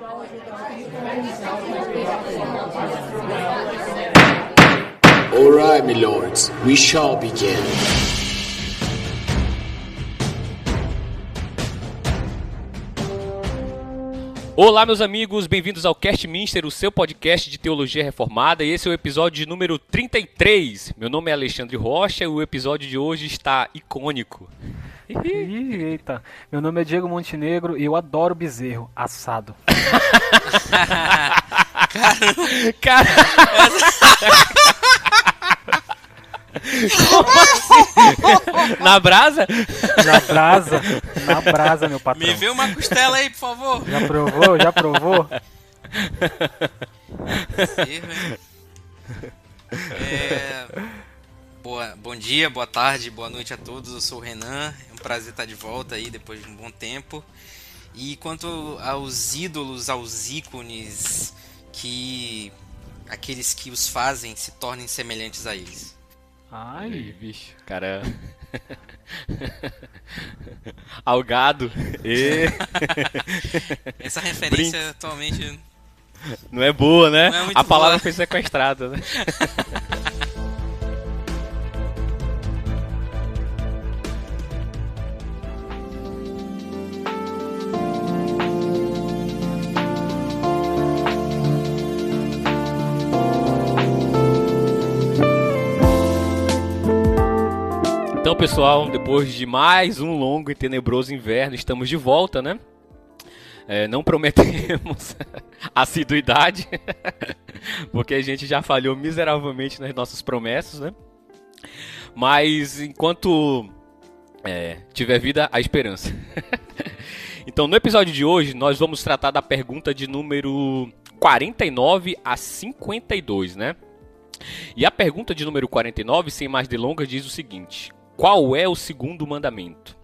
All right, my lords, we shall begin. Olá, meus amigos, bem-vindos ao Cast Minster, o seu podcast de teologia reformada, e esse é o episódio de número 33. Meu nome é Alexandre Rocha e o episódio de hoje está icônico. Eita, meu nome é Diego Montenegro e eu adoro bezerro assado. Cara... Como assim? Na brasa? Na brasa, meu patrão. Me vê uma costela aí, por favor. Já provou? Bom dia, boa tarde, boa noite a todos. Eu sou o Renan. É um prazer estar de volta aí depois de um bom tempo. E quanto aos ídolos, aos ícones, que aqueles que os fazem se tornem semelhantes a eles. Ai, bicho, cara. Ao gado. Essa referência atualmente não é boa, né? Não é muito a palavra boa. foi sequestrada, né? Então, pessoal, depois de mais um longo e tenebroso inverno, estamos de volta, né? Não prometemos assiduidade, porque a gente já falhou miseravelmente nas nossas promessas, né? Mas enquanto tiver vida, há esperança. Então, no episódio de hoje, nós vamos tratar da pergunta de número 49 a 52, né? E a pergunta de número 49, sem mais delongas, diz o seguinte: qual é o segundo mandamento?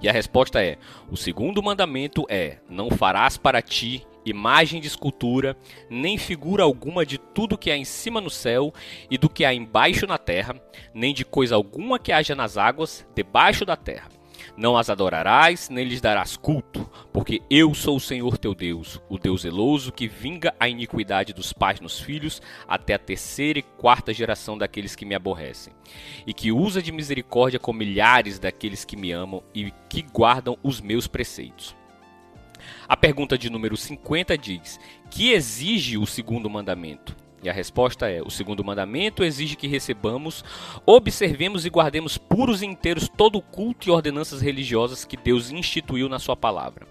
E a resposta é: o segundo mandamento é: não farás para ti imagem de escultura, nem figura alguma de tudo que há em cima no céu e do que há embaixo na terra, nem de coisa alguma que haja nas águas debaixo da terra. Não as adorarás, nem lhes darás culto, porque eu sou o Senhor teu Deus, o Deus zeloso que vinga a iniquidade dos pais nos filhos até a terceira e quarta geração daqueles que me aborrecem, e que usa de misericórdia com milhares daqueles que me amam e que guardam os meus preceitos. A pergunta de número 50 diz: que exige o segundo mandamento? E a resposta é: o segundo mandamento exige que recebamos, observemos e guardemos puros e inteiros todo o culto e ordenanças religiosas que Deus instituiu na sua palavra.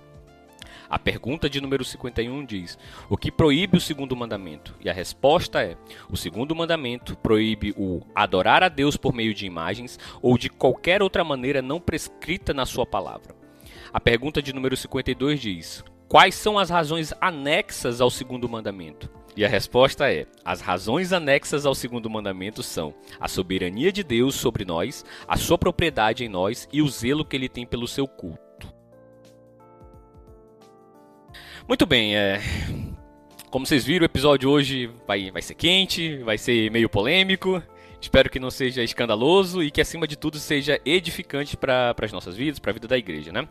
A pergunta de número 51 diz: o que proíbe o segundo mandamento? E a resposta é: o segundo mandamento proíbe o adorar a Deus por meio de imagens ou de qualquer outra maneira não prescrita na sua palavra. A pergunta de número 52 diz: quais são as razões anexas ao segundo mandamento? E a resposta é: as razões anexas ao segundo mandamento são a soberania de Deus sobre nós, a sua propriedade em nós e o zelo que ele tem pelo seu culto. Muito bem, como vocês viram, o episódio hoje vai ser quente, vai ser meio polêmico. Espero que não seja escandaloso e que, acima de tudo, seja edificante para as nossas vidas, para a vida da igreja, né?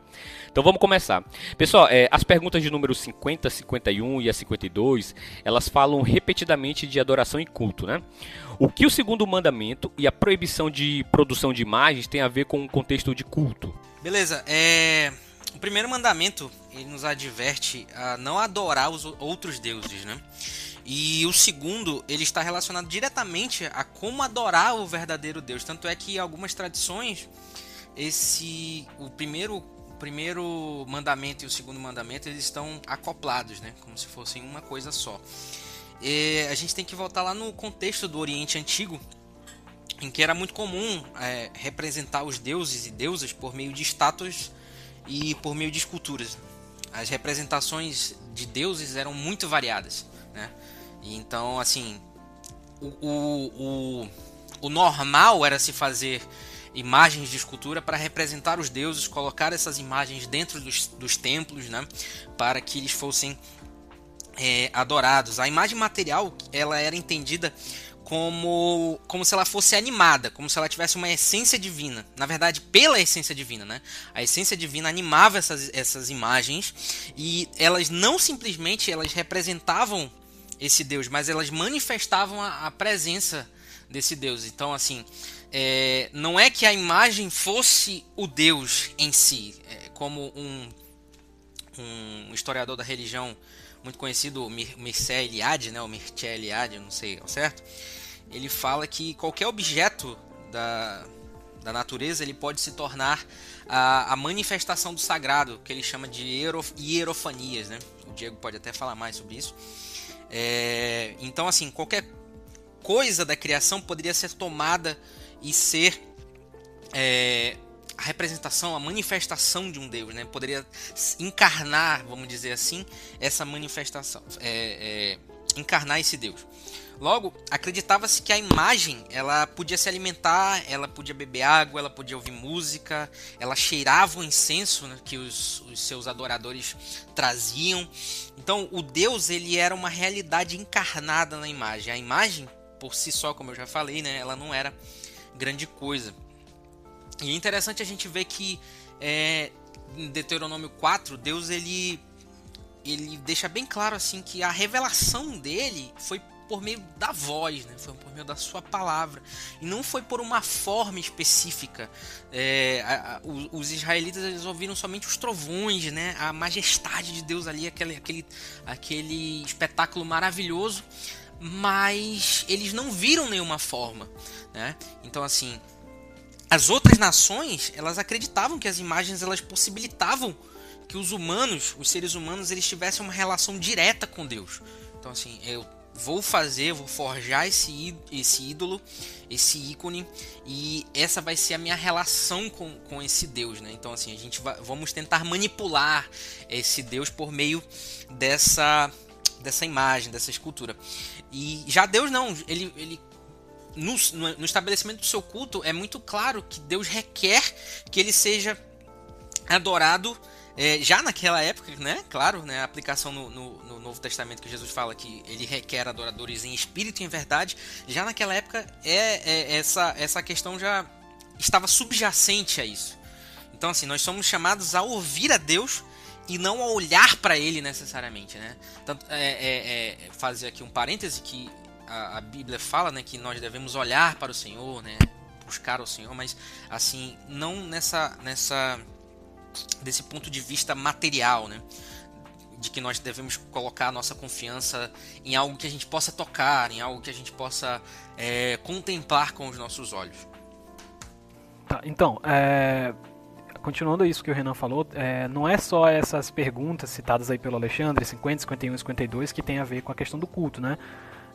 Então vamos começar. Pessoal, as perguntas de número 50, 51 e a 52, elas falam repetidamente de adoração e culto, né? O que o segundo mandamento e a proibição de produção de imagens tem a ver com o contexto de culto? Beleza, o primeiro mandamento, ele nos adverte a não adorar os outros deuses, né? E o segundo, ele está relacionado diretamente a como adorar o verdadeiro Deus. Tanto é que em algumas tradições, o primeiro mandamento e o segundo mandamento, eles estão acoplados, né? Como se fossem uma coisa só. A gente tem que voltar lá no contexto do Oriente Antigo, em que era muito comum representar os deuses e deusas por meio de estátuas e por meio de esculturas. As representações de deuses eram muito variadas, né? E então, assim, o normal era se fazer imagens de escultura para representar os deuses, colocar essas imagens dentro dos templos, né, para que eles fossem adorados. A imagem material, ela era entendida como se ela fosse animada, como se ela tivesse uma essência divina. Na verdade, pela essência divina, né? A essência divina animava essas imagens, e elas não simplesmente elas representavam esse Deus, mas elas manifestavam a presença desse Deus. Então, assim, não é que a imagem fosse o Deus em si, como um historiador da religião muito conhecido, Mircea Eliade, né, ou Mircea Eliade, não sei ao certo, ele fala que qualquer objeto da natureza ele pode se tornar a manifestação do sagrado, que ele chama de hierofanias, né? O Diego pode até falar mais sobre isso. Então, assim, qualquer coisa da criação poderia ser tomada e ser a representação, a manifestação de um Deus, né? Poderia encarnar, vamos dizer assim, essa manifestação, encarnar esse Deus. Logo, acreditava-se que a imagem ela podia se alimentar, ela podia beber água, ela podia ouvir música, ela cheirava o incenso, né, que os seus adoradores traziam. Então, o Deus ele era uma realidade encarnada na imagem. A imagem, por si só, como eu já falei, né, ela não era grande coisa. E é interessante a gente ver que em Deuteronômio 4, Deus ele deixa bem claro assim que a revelação dele foi por meio da voz, né? Foi por meio da sua palavra, e não foi por uma forma específica. Os israelitas eles ouviram somente os trovões, né? A majestade de Deus ali, aquele espetáculo maravilhoso, mas eles não viram nenhuma forma, né? Então, assim, as outras nações, elas acreditavam que as imagens elas possibilitavam que os seres humanos, eles tivessem uma relação direta com Deus. Então, assim, eu vou forjar esse ídolo, esse ícone, e essa vai ser a minha relação com esse Deus, né? Então, assim, vamos tentar manipular esse Deus por meio dessa imagem, dessa escultura. E já Deus não, ele no estabelecimento do seu culto é muito claro que Deus requer que ele seja adorado já naquela época, né? Claro, né? A aplicação no Novo Testamento que Jesus fala que ele requer adoradores em espírito e em verdade. Já naquela época essa questão já estava subjacente a isso. Então, assim, nós somos chamados a ouvir a Deus e não a olhar para Ele necessariamente, né? Tanto, fazer aqui um parêntese que a Bíblia fala, né, que nós devemos olhar para o Senhor, né, buscar o Senhor, mas assim, não desse ponto de vista material, né, de que nós devemos colocar a nossa confiança em algo que a gente possa tocar, em algo que a gente possa contemplar com os nossos olhos. Tá, então, continuando isso que o Renan falou, não é só essas perguntas citadas aí pelo Alexandre, 50, 51 e 52, que tem a ver com a questão do culto, né?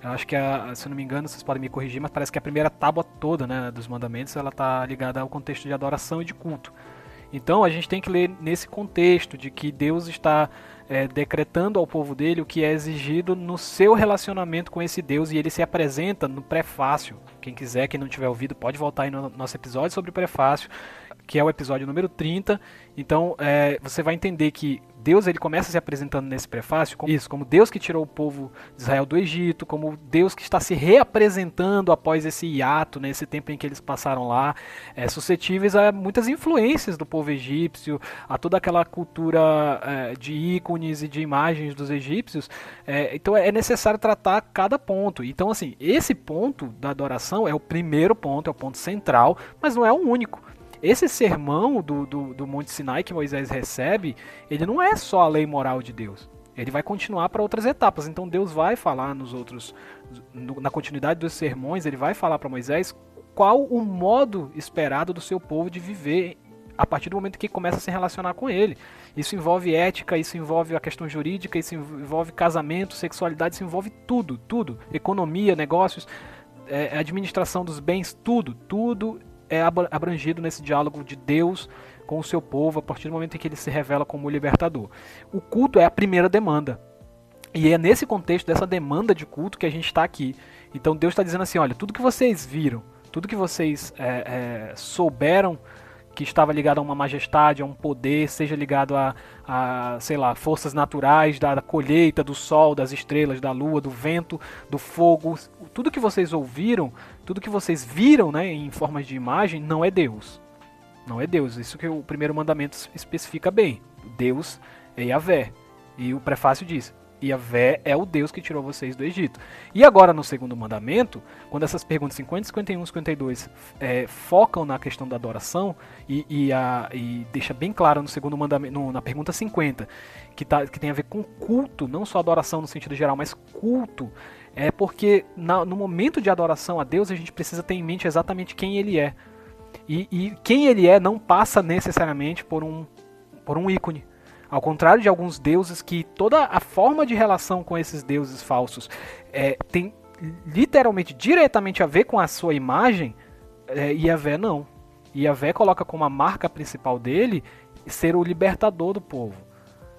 Eu acho que, se eu não me engano, vocês podem me corrigir, mas parece que a primeira tábua toda, né, dos mandamentos, ela está ligada ao contexto de adoração e de culto. Então a gente tem que ler nesse contexto de que Deus está decretando ao povo dele o que é exigido no seu relacionamento com esse Deus, e ele se apresenta no prefácio. Quem quiser, quem não tiver ouvido, pode voltar aí no nosso episódio sobre o prefácio, que é o episódio número 30. Então você vai entender que Deus ele começa se apresentando nesse prefácio como Deus que tirou o povo de Israel do Egito, como Deus que está se reapresentando após esse hiato, né, esse tempo em que eles passaram lá, suscetíveis a muitas influências do povo egípcio, a toda aquela cultura de ícones e de imagens dos egípcios. Então é necessário tratar cada ponto. Então, assim, esse ponto da adoração é o primeiro ponto, é o ponto central, mas não é o único. Esse sermão do Monte Sinai que Moisés recebe, ele não é só a lei moral de Deus. Ele vai continuar para outras etapas. Então Deus vai falar na continuidade dos sermões, ele vai falar para Moisés qual o modo esperado do seu povo de viver a partir do momento que começa a se relacionar com ele. Isso envolve ética, isso envolve a questão jurídica, isso envolve casamento, sexualidade, isso envolve tudo. Economia, negócios, administração dos bens, tudo é abrangido nesse diálogo de Deus com o seu povo a partir do momento em que ele se revela como o libertador. O culto é a primeira demanda. E é nesse contexto dessa demanda de culto que a gente está aqui. Então Deus está dizendo assim, olha, tudo que vocês viram, tudo que vocês souberam que estava ligado a uma majestade, a um poder, seja ligado sei lá, forças naturais, da colheita, do sol, das estrelas, da lua, do vento, do fogo. Tudo que vocês ouviram, tudo que vocês viram, né, em formas de imagem, não é Deus. Não é Deus. Isso que o primeiro mandamento especifica bem. Deus é Yahvé. E o prefácio diz: Yahvé é o Deus que tirou vocês do Egito. E agora no segundo mandamento, quando essas perguntas 50, 51 e 52 focam na questão da adoração e deixa bem claro no segundo mandamento, na pergunta 50, que tem a ver com culto, não só adoração no sentido geral, mas culto, é porque no momento de adoração a Deus a gente precisa ter em mente exatamente quem Ele é. E quem Ele é não passa necessariamente por um ícone. Ao contrário de alguns deuses que toda a forma de relação com esses deuses falsos tem literalmente, diretamente a ver com a sua imagem, Yahvé não. Yahvé coloca como a marca principal dele ser o libertador do povo,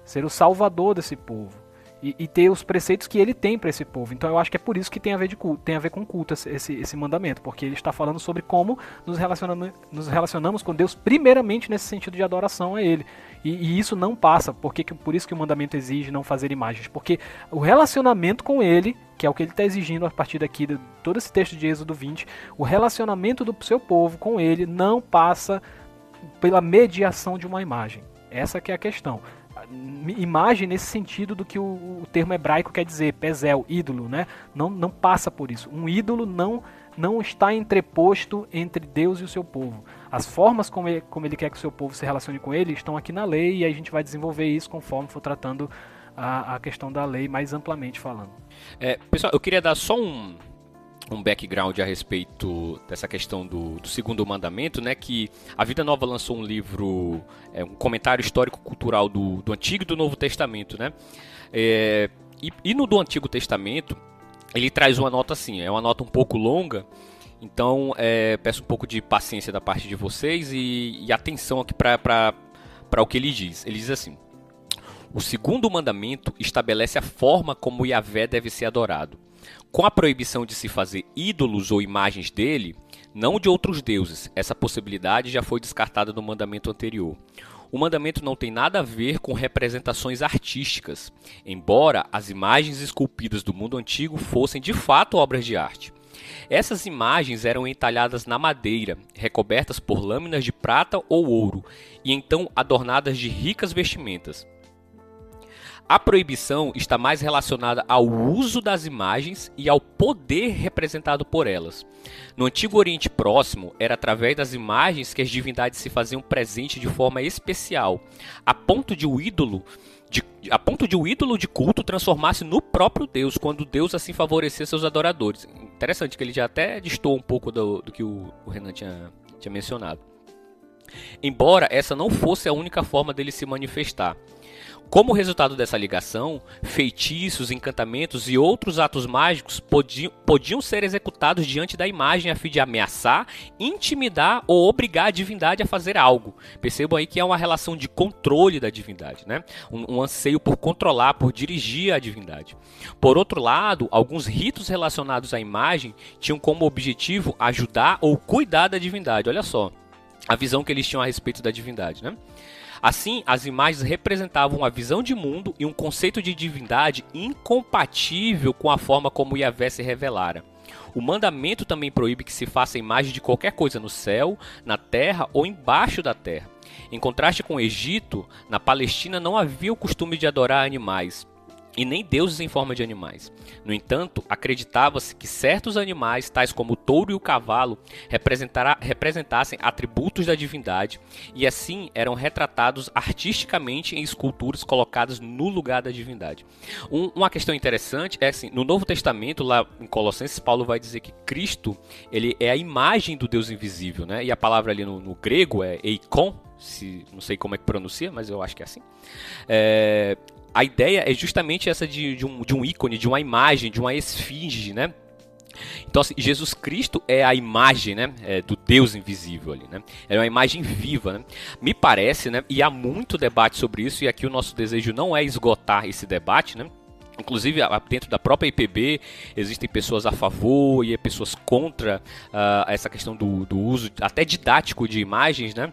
ser o salvador desse povo. E ter os preceitos que ele tem para esse povo. Então eu acho que é por isso que tem a ver com culto esse mandamento, porque ele está falando sobre como nos relacionamos com Deus primeiramente nesse sentido de adoração a ele. E isso não passa, por isso que o mandamento exige não fazer imagens, porque o relacionamento com ele, que é o que ele está exigindo a partir daqui, de todo esse texto de Êxodo 20, o relacionamento do seu povo com ele não passa pela mediação de uma imagem. Essa que é a questão. Imagem nesse sentido do que o termo hebraico quer dizer, Pezel, ídolo, né? Não passa por isso. Um ídolo não está entreposto entre Deus e o seu povo. As formas como ele quer que o seu povo se relacione com ele estão aqui na lei, e aí a gente vai desenvolver isso conforme for tratando a questão da lei mais amplamente falando. Pessoal, eu queria dar só um background a respeito dessa questão do segundo mandamento, né, que a Vida Nova lançou um livro, um comentário histórico-cultural do Antigo e do Novo Testamento, né, e no do Antigo Testamento ele traz uma nota assim, é uma nota um pouco longa, então peço um pouco de paciência da parte de vocês e atenção aqui para o que ele diz. Ele diz assim: o segundo mandamento estabelece a forma como Yahvé deve ser adorado, com a proibição de se fazer ídolos ou imagens dele, não de outros deuses. Essa possibilidade já foi descartada no mandamento anterior. O mandamento não tem nada a ver com representações artísticas, embora as imagens esculpidas do mundo antigo fossem de fato obras de arte. Essas imagens eram entalhadas na madeira, recobertas por lâminas de prata ou ouro, e então adornadas de ricas vestimentas. A proibição está mais relacionada ao uso das imagens e ao poder representado por elas. No Antigo Oriente Próximo, era através das imagens que as divindades se faziam presente de forma especial, a ponto de o ídolo de culto transformar-se no próprio Deus, quando Deus assim favorecia seus adoradores. Interessante que ele já até distou um pouco do que o Renan tinha mencionado. Embora essa não fosse a única forma dele se manifestar. Como resultado dessa ligação, feitiços, encantamentos e outros atos mágicos podiam ser executados diante da imagem a fim de ameaçar, intimidar ou obrigar a divindade a fazer algo. Percebam aí que é uma relação de controle da divindade, né? Um anseio por controlar, por dirigir a divindade. Por outro lado, alguns ritos relacionados à imagem tinham como objetivo ajudar ou cuidar da divindade. Olha só a visão que eles tinham a respeito da divindade, né? Assim, as imagens representavam uma visão de mundo e um conceito de divindade incompatível com a forma como Yahvé se revelara. O mandamento também proíbe que se faça imagem de qualquer coisa no céu, na terra ou embaixo da terra. Em contraste com o Egito, na Palestina não havia o costume de adorar animais, e nem deuses em forma de animais. No entanto, acreditava-se que certos animais, tais como o touro e o cavalo, representassem atributos da divindade e assim eram retratados artisticamente em esculturas colocadas no lugar da divindade. Uma questão interessante é assim, no Novo Testamento, lá em Colossenses, Paulo vai dizer que Cristo ele é a imagem do Deus invisível, né? E a palavra ali no grego é eikon, não sei como é que pronuncia, mas eu acho que é assim. A ideia é justamente essa de um ícone, de uma imagem, de uma esfinge, né? Então, assim, Jesus Cristo é a imagem, né, do Deus invisível ali, né? É uma imagem viva, né? Me parece, né? E há muito debate sobre isso, e aqui o nosso desejo não é esgotar esse debate, né? Inclusive, dentro da própria IPB, existem pessoas a favor e pessoas contra essa questão do uso até didático de imagens, né?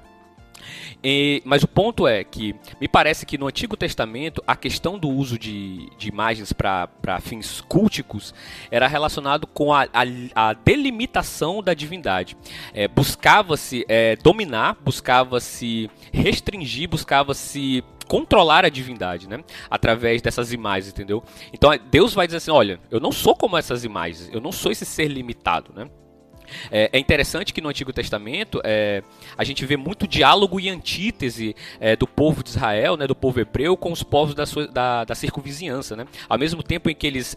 Mas o ponto é que me parece que no Antigo Testamento a questão do uso de imagens para fins culticos era relacionado com a delimitação da divindade. Buscava-se dominar, buscava-se restringir, buscava-se controlar a divindade, né? Através dessas imagens, entendeu? Então Deus vai dizer assim, olha, eu não sou como essas imagens, eu não sou esse ser limitado, né? É interessante que no Antigo Testamento a gente vê muito diálogo e antítese do povo de Israel, né, do povo hebreu, com os povos da circunvizinhança, né? Ao mesmo tempo em que eles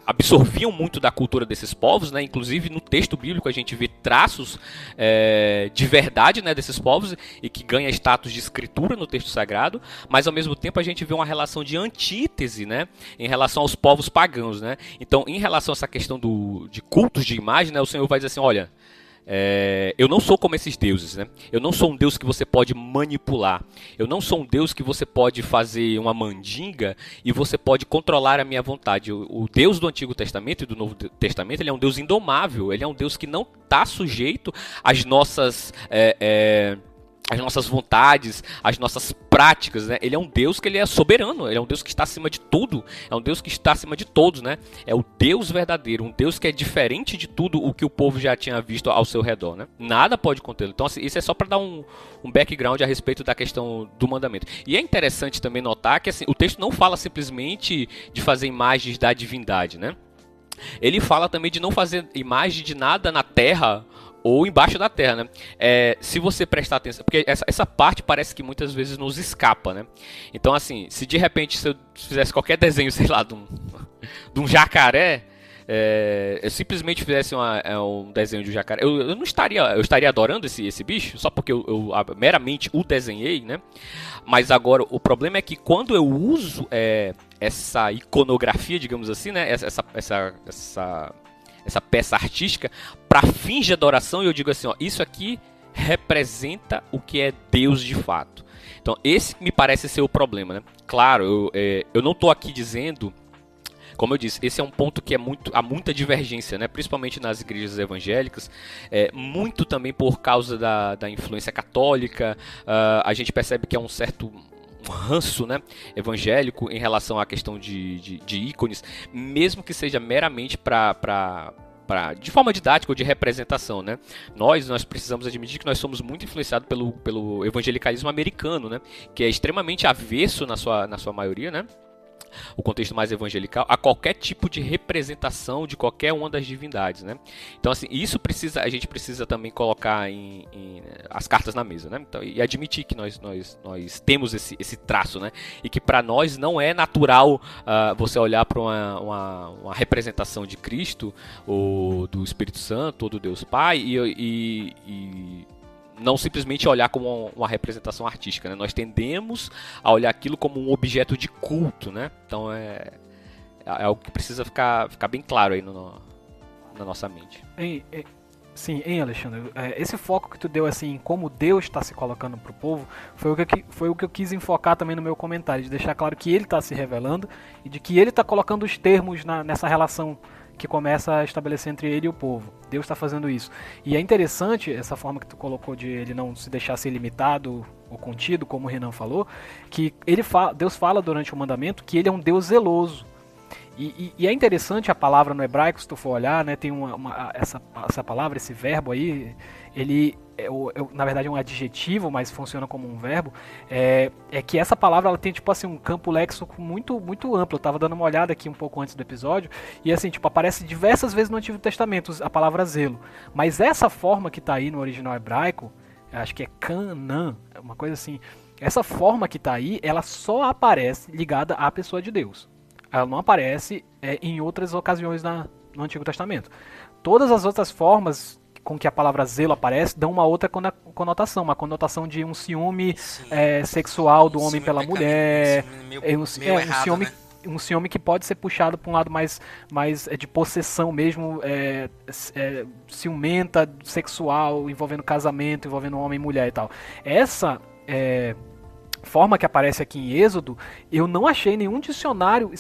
absorviam muito da cultura desses povos, né? Inclusive no texto bíblico a gente vê traços de verdade, né, desses povos e que ganha status de escritura no texto sagrado, mas ao mesmo tempo a gente vê uma relação de antítese, né, em relação aos povos pagãos, né? Então, em relação a essa questão de cultos de imagem, né, o Senhor vai dizer assim, olha, eu não sou como esses deuses, né? Eu não sou um Deus que você pode manipular. Eu não sou um Deus que você pode fazer uma mandinga e você pode controlar a minha vontade. O Deus do Antigo Testamento e do Novo Testamento, ele é um Deus indomável. Ele é um Deus que não está sujeito às nossas vontades, às nossas práticas, né? Ele é um Deus que ele é soberano, ele é um Deus que está acima de tudo, é um Deus que está acima de todos, né? É o Deus verdadeiro, um Deus que é diferente de tudo o que o povo já tinha visto ao seu redor, né? Nada pode contê-lo. Então, assim, isso é só para dar um background a respeito da questão do mandamento. E é interessante também notar que assim, o texto não fala simplesmente de fazer imagens da divindade, né? Ele fala também de não fazer imagem de nada na terra ou embaixo da terra, né? Se você prestar atenção, porque essa parte parece que muitas vezes nos escapa, né? Então, assim, se de repente se eu fizesse qualquer desenho, sei lá, de um jacaré, eu simplesmente fizesse um desenho de um jacaré, eu estaria adorando esse bicho, só porque eu meramente o desenhei, né? Mas agora, o problema é que quando eu uso essa iconografia, digamos assim, né? Essa peça artística para fins de adoração, e eu digo assim, ó, isso aqui representa o que é Deus de fato. Então esse me parece ser o problema, né? Claro, eu não estou aqui dizendo, como eu disse, esse é um ponto que há muita divergência, né? Principalmente nas igrejas evangélicas, muito também por causa da influência católica. A gente percebe que é um certo ranço, né, evangélico em relação à questão de ícones, mesmo que seja meramente de forma didática ou de representação, né? Nós precisamos admitir que nós somos muito influenciados pelo evangelicalismo americano, né, que é extremamente avesso na sua maioria, né? O contexto mais evangelical, a qualquer tipo de representação de qualquer uma das divindades, né? Então, assim, a gente precisa também colocar as cartas na mesa, né? Então, e admitir que nós temos esse traço, né? E que para nós não é natural você olhar para uma representação de Cristo, ou do Espírito Santo, ou do Deus Pai, e não simplesmente olhar como uma representação artística, né? Nós tendemos a olhar aquilo como um objeto de culto, né? Então é algo que precisa ficar bem claro aí na nossa mente. Sim, Alexandre? Esse foco que tu deu assim, em como Deus está se colocando para o povo, foi o que eu quis enfocar também no meu comentário, de deixar claro que ele está se revelando e de que ele está colocando os termos nessa relação que começa a estabelecer entre ele e o povo. Deus está fazendo isso. E é interessante essa forma que tu colocou de ele não se deixar ser limitado ou contido, como o Renan falou, que Deus fala durante o mandamento que ele é um Deus zeloso. E é interessante a palavra no hebraico, se tu for olhar, né, tem essa palavra, esse verbo aí, ele na verdade é um adjetivo, mas funciona como um verbo, é que essa palavra ela tem tipo assim um campo léxico muito, muito amplo. Eu tava dando uma olhada aqui um pouco antes do episódio, e assim, tipo, aparece diversas vezes no Antigo Testamento a palavra zelo, mas essa forma que tá aí no original hebraico, acho que é Canaan, uma coisa assim, essa forma que tá aí, ela só aparece ligada à pessoa de Deus. Ela não aparece em outras ocasiões no Antigo Testamento. Todas as outras formas com que a palavra zelo aparece dão uma outra conotação, uma conotação de um ciúme sexual do homem pela mulher, um ciúme que pode ser puxado para um lado mais de possessão mesmo, ciumenta, sexual, envolvendo casamento, envolvendo homem e mulher e tal. forma que aparece aqui em Êxodo, eu não achei nenhum dicionário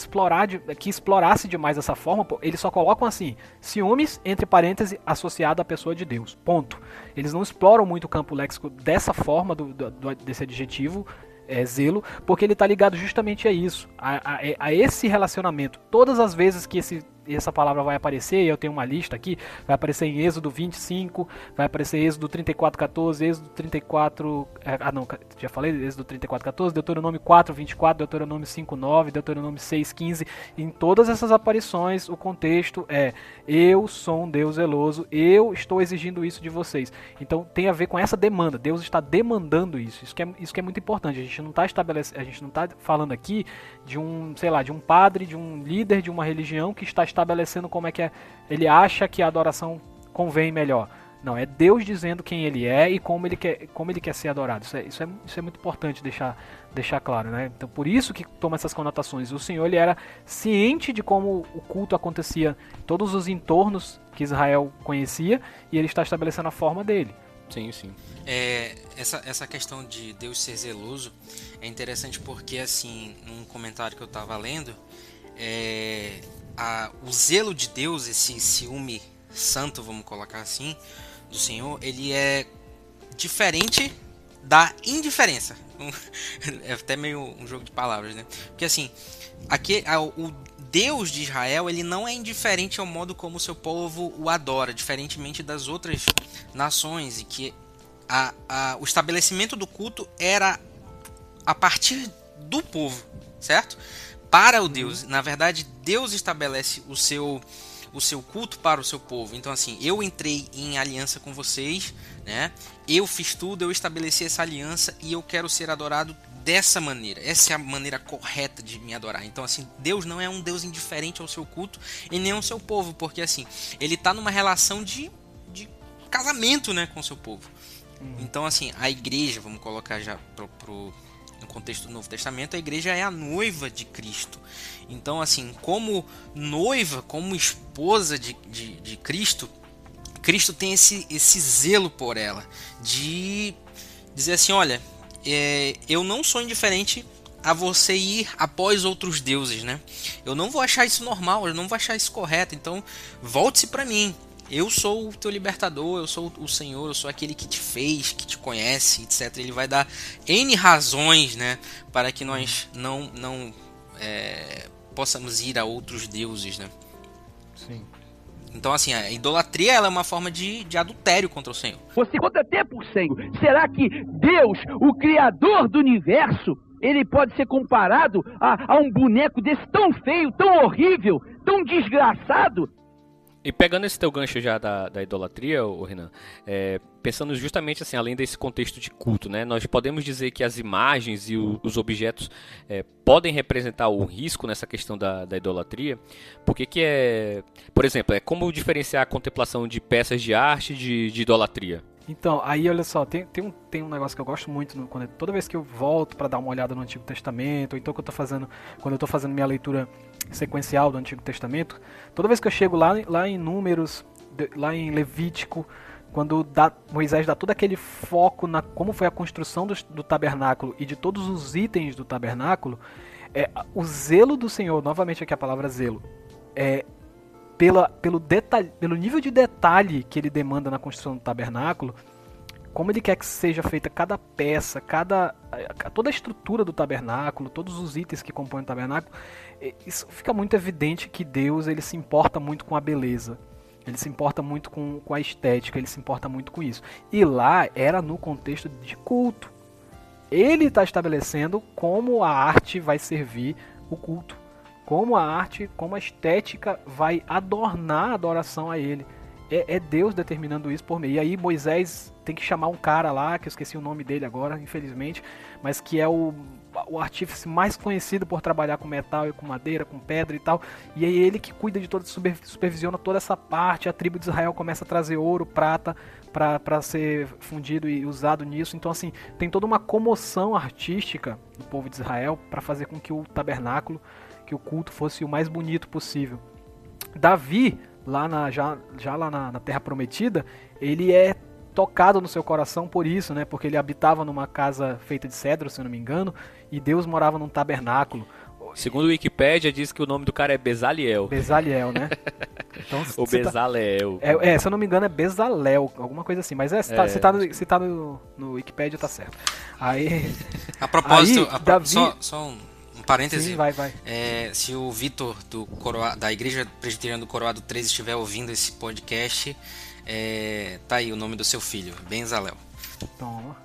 que explorasse demais essa forma. Eles só colocam assim, ciúmes, entre parênteses, associado à pessoa de Deus, ponto. Eles não exploram muito o campo léxico dessa forma, desse adjetivo, zelo, porque ele está ligado justamente a isso, a esse relacionamento. Todas as vezes que essa palavra vai aparecer, eu tenho uma lista aqui, vai aparecer em Êxodo 25, vai aparecer em Êxodo 34:14, Êxodo 34, já falei, Êxodo 34:14, Deuteronômio 4:24, Deuteronômio 5:9, Deuteronômio 6:15. Em todas essas aparições, o contexto é: eu sou um Deus zeloso, eu estou exigindo isso de vocês. Então tem a ver com essa demanda, Deus está demandando isso. Isso que é muito importante. A gente não está falando aqui de um padre, de um líder de uma religião que está estabelecendo como é que ele acha que a adoração convém melhor. Não, é Deus dizendo quem ele é e como ele quer ser adorado. Isso é muito importante deixar claro, né? Então, por isso que toma essas conotações. O Senhor, ele era ciente de como o culto acontecia em todos os entornos que Israel conhecia, e ele está estabelecendo a forma dele. Sim, sim. Essa questão de Deus ser zeloso é interessante porque, assim, num comentário que eu estava lendo, o zelo de Deus, esse ciúme santo, vamos colocar assim, do Senhor, ele é diferente da indiferença. É até meio um jogo de palavras, né? Porque assim, o Deus de Israel, ele não é indiferente ao modo como o seu povo o adora, diferentemente das outras nações, e que o estabelecimento do culto era a partir do povo, certo? Para o Deus. Na verdade, Deus estabelece o seu culto para o seu povo. Então, assim, eu entrei em aliança com vocês, né? Eu fiz tudo, eu estabeleci essa aliança e eu quero ser adorado dessa maneira. Essa é a maneira correta de me adorar. Então, assim, Deus não é um Deus indiferente ao seu culto e nem ao seu povo, porque, assim, ele está numa relação de casamento, né, com o seu povo. Então, assim, a igreja, vamos colocar já no contexto do Novo Testamento, a igreja é a noiva de Cristo. Então, assim, como noiva, como esposa de Cristo, Cristo tem esse zelo por ela, de dizer assim, olha, eu não sou indiferente a você ir após outros deuses, né? Eu não vou achar isso normal, eu não vou achar isso correto, então volte-se para mim. Eu sou o teu libertador, eu sou o Senhor, eu sou aquele que te fez, que te conhece, etc. Ele vai dar N razões, né, para que nós não possamos ir a outros deuses, né? Sim. Então, assim, a idolatria, ela é uma forma de adultério contra o Senhor. Você conta tempo, Senhor. Será que Deus, o Criador do universo, ele pode ser comparado a um boneco desse tão feio, tão horrível, tão desgraçado? E pegando esse teu gancho já da idolatria, Renan, pensando justamente assim, além desse contexto de culto, né, nós podemos dizer que as imagens e os objetos podem representar o risco nessa questão da idolatria, porque por exemplo, como diferenciar a contemplação de peças de arte de idolatria? Então, aí olha só, tem um negócio que eu gosto muito, toda vez que eu volto para dar uma olhada no Antigo Testamento, ou então quando eu tô fazendo minha leitura sequencial do Antigo Testamento, toda vez que eu chego lá em Números, lá em Levítico, quando Moisés dá todo aquele foco na como foi a construção do tabernáculo e de todos os itens do tabernáculo, o zelo do Senhor, novamente aqui a palavra zelo, pelo nível de detalhe que ele demanda na construção do tabernáculo, como ele quer que seja feita cada peça, toda a estrutura do tabernáculo, todos os itens que compõem o tabernáculo, isso fica muito evidente que Deus, ele se importa muito com a beleza, ele se importa muito com a estética, ele se importa muito com isso. E lá era no contexto de culto. Ele está estabelecendo como a arte vai servir o culto, como a arte, como a estética vai adornar a adoração a ele. É Deus determinando isso por meio. E aí Moisés tem que chamar um cara lá, que eu esqueci o nome dele agora, infelizmente, mas que é o artífice mais conhecido por trabalhar com metal e com madeira, com pedra e tal. E é ele que cuida de todo, supervisiona toda essa parte. A tribo de Israel começa a trazer ouro, prata, para ser fundido e usado nisso. Então, assim, tem toda uma comoção artística do povo de Israel para fazer com que o tabernáculo, que o culto fosse o mais bonito possível. Davi, já lá na Terra Prometida, ele é tocado no seu coração por isso, né? Porque ele habitava numa casa feita de cedro, se eu não me engano, e Deus morava num tabernáculo. Segundo o Wikipédia, diz que o nome do cara é Bezaliel. Bezaliel, né? Então, Ou Bezalel. se eu não me engano é Bezalel, alguma coisa assim. Mas se tá no Wikipédia, tá certo. Aí... A propósito, Davi... só um parêntese. Sim, vai. Se o Vitor da Igreja Presbiteriana do Coroado 13 estiver ouvindo esse podcast, tá aí o nome do seu filho, Bezalel. Toma.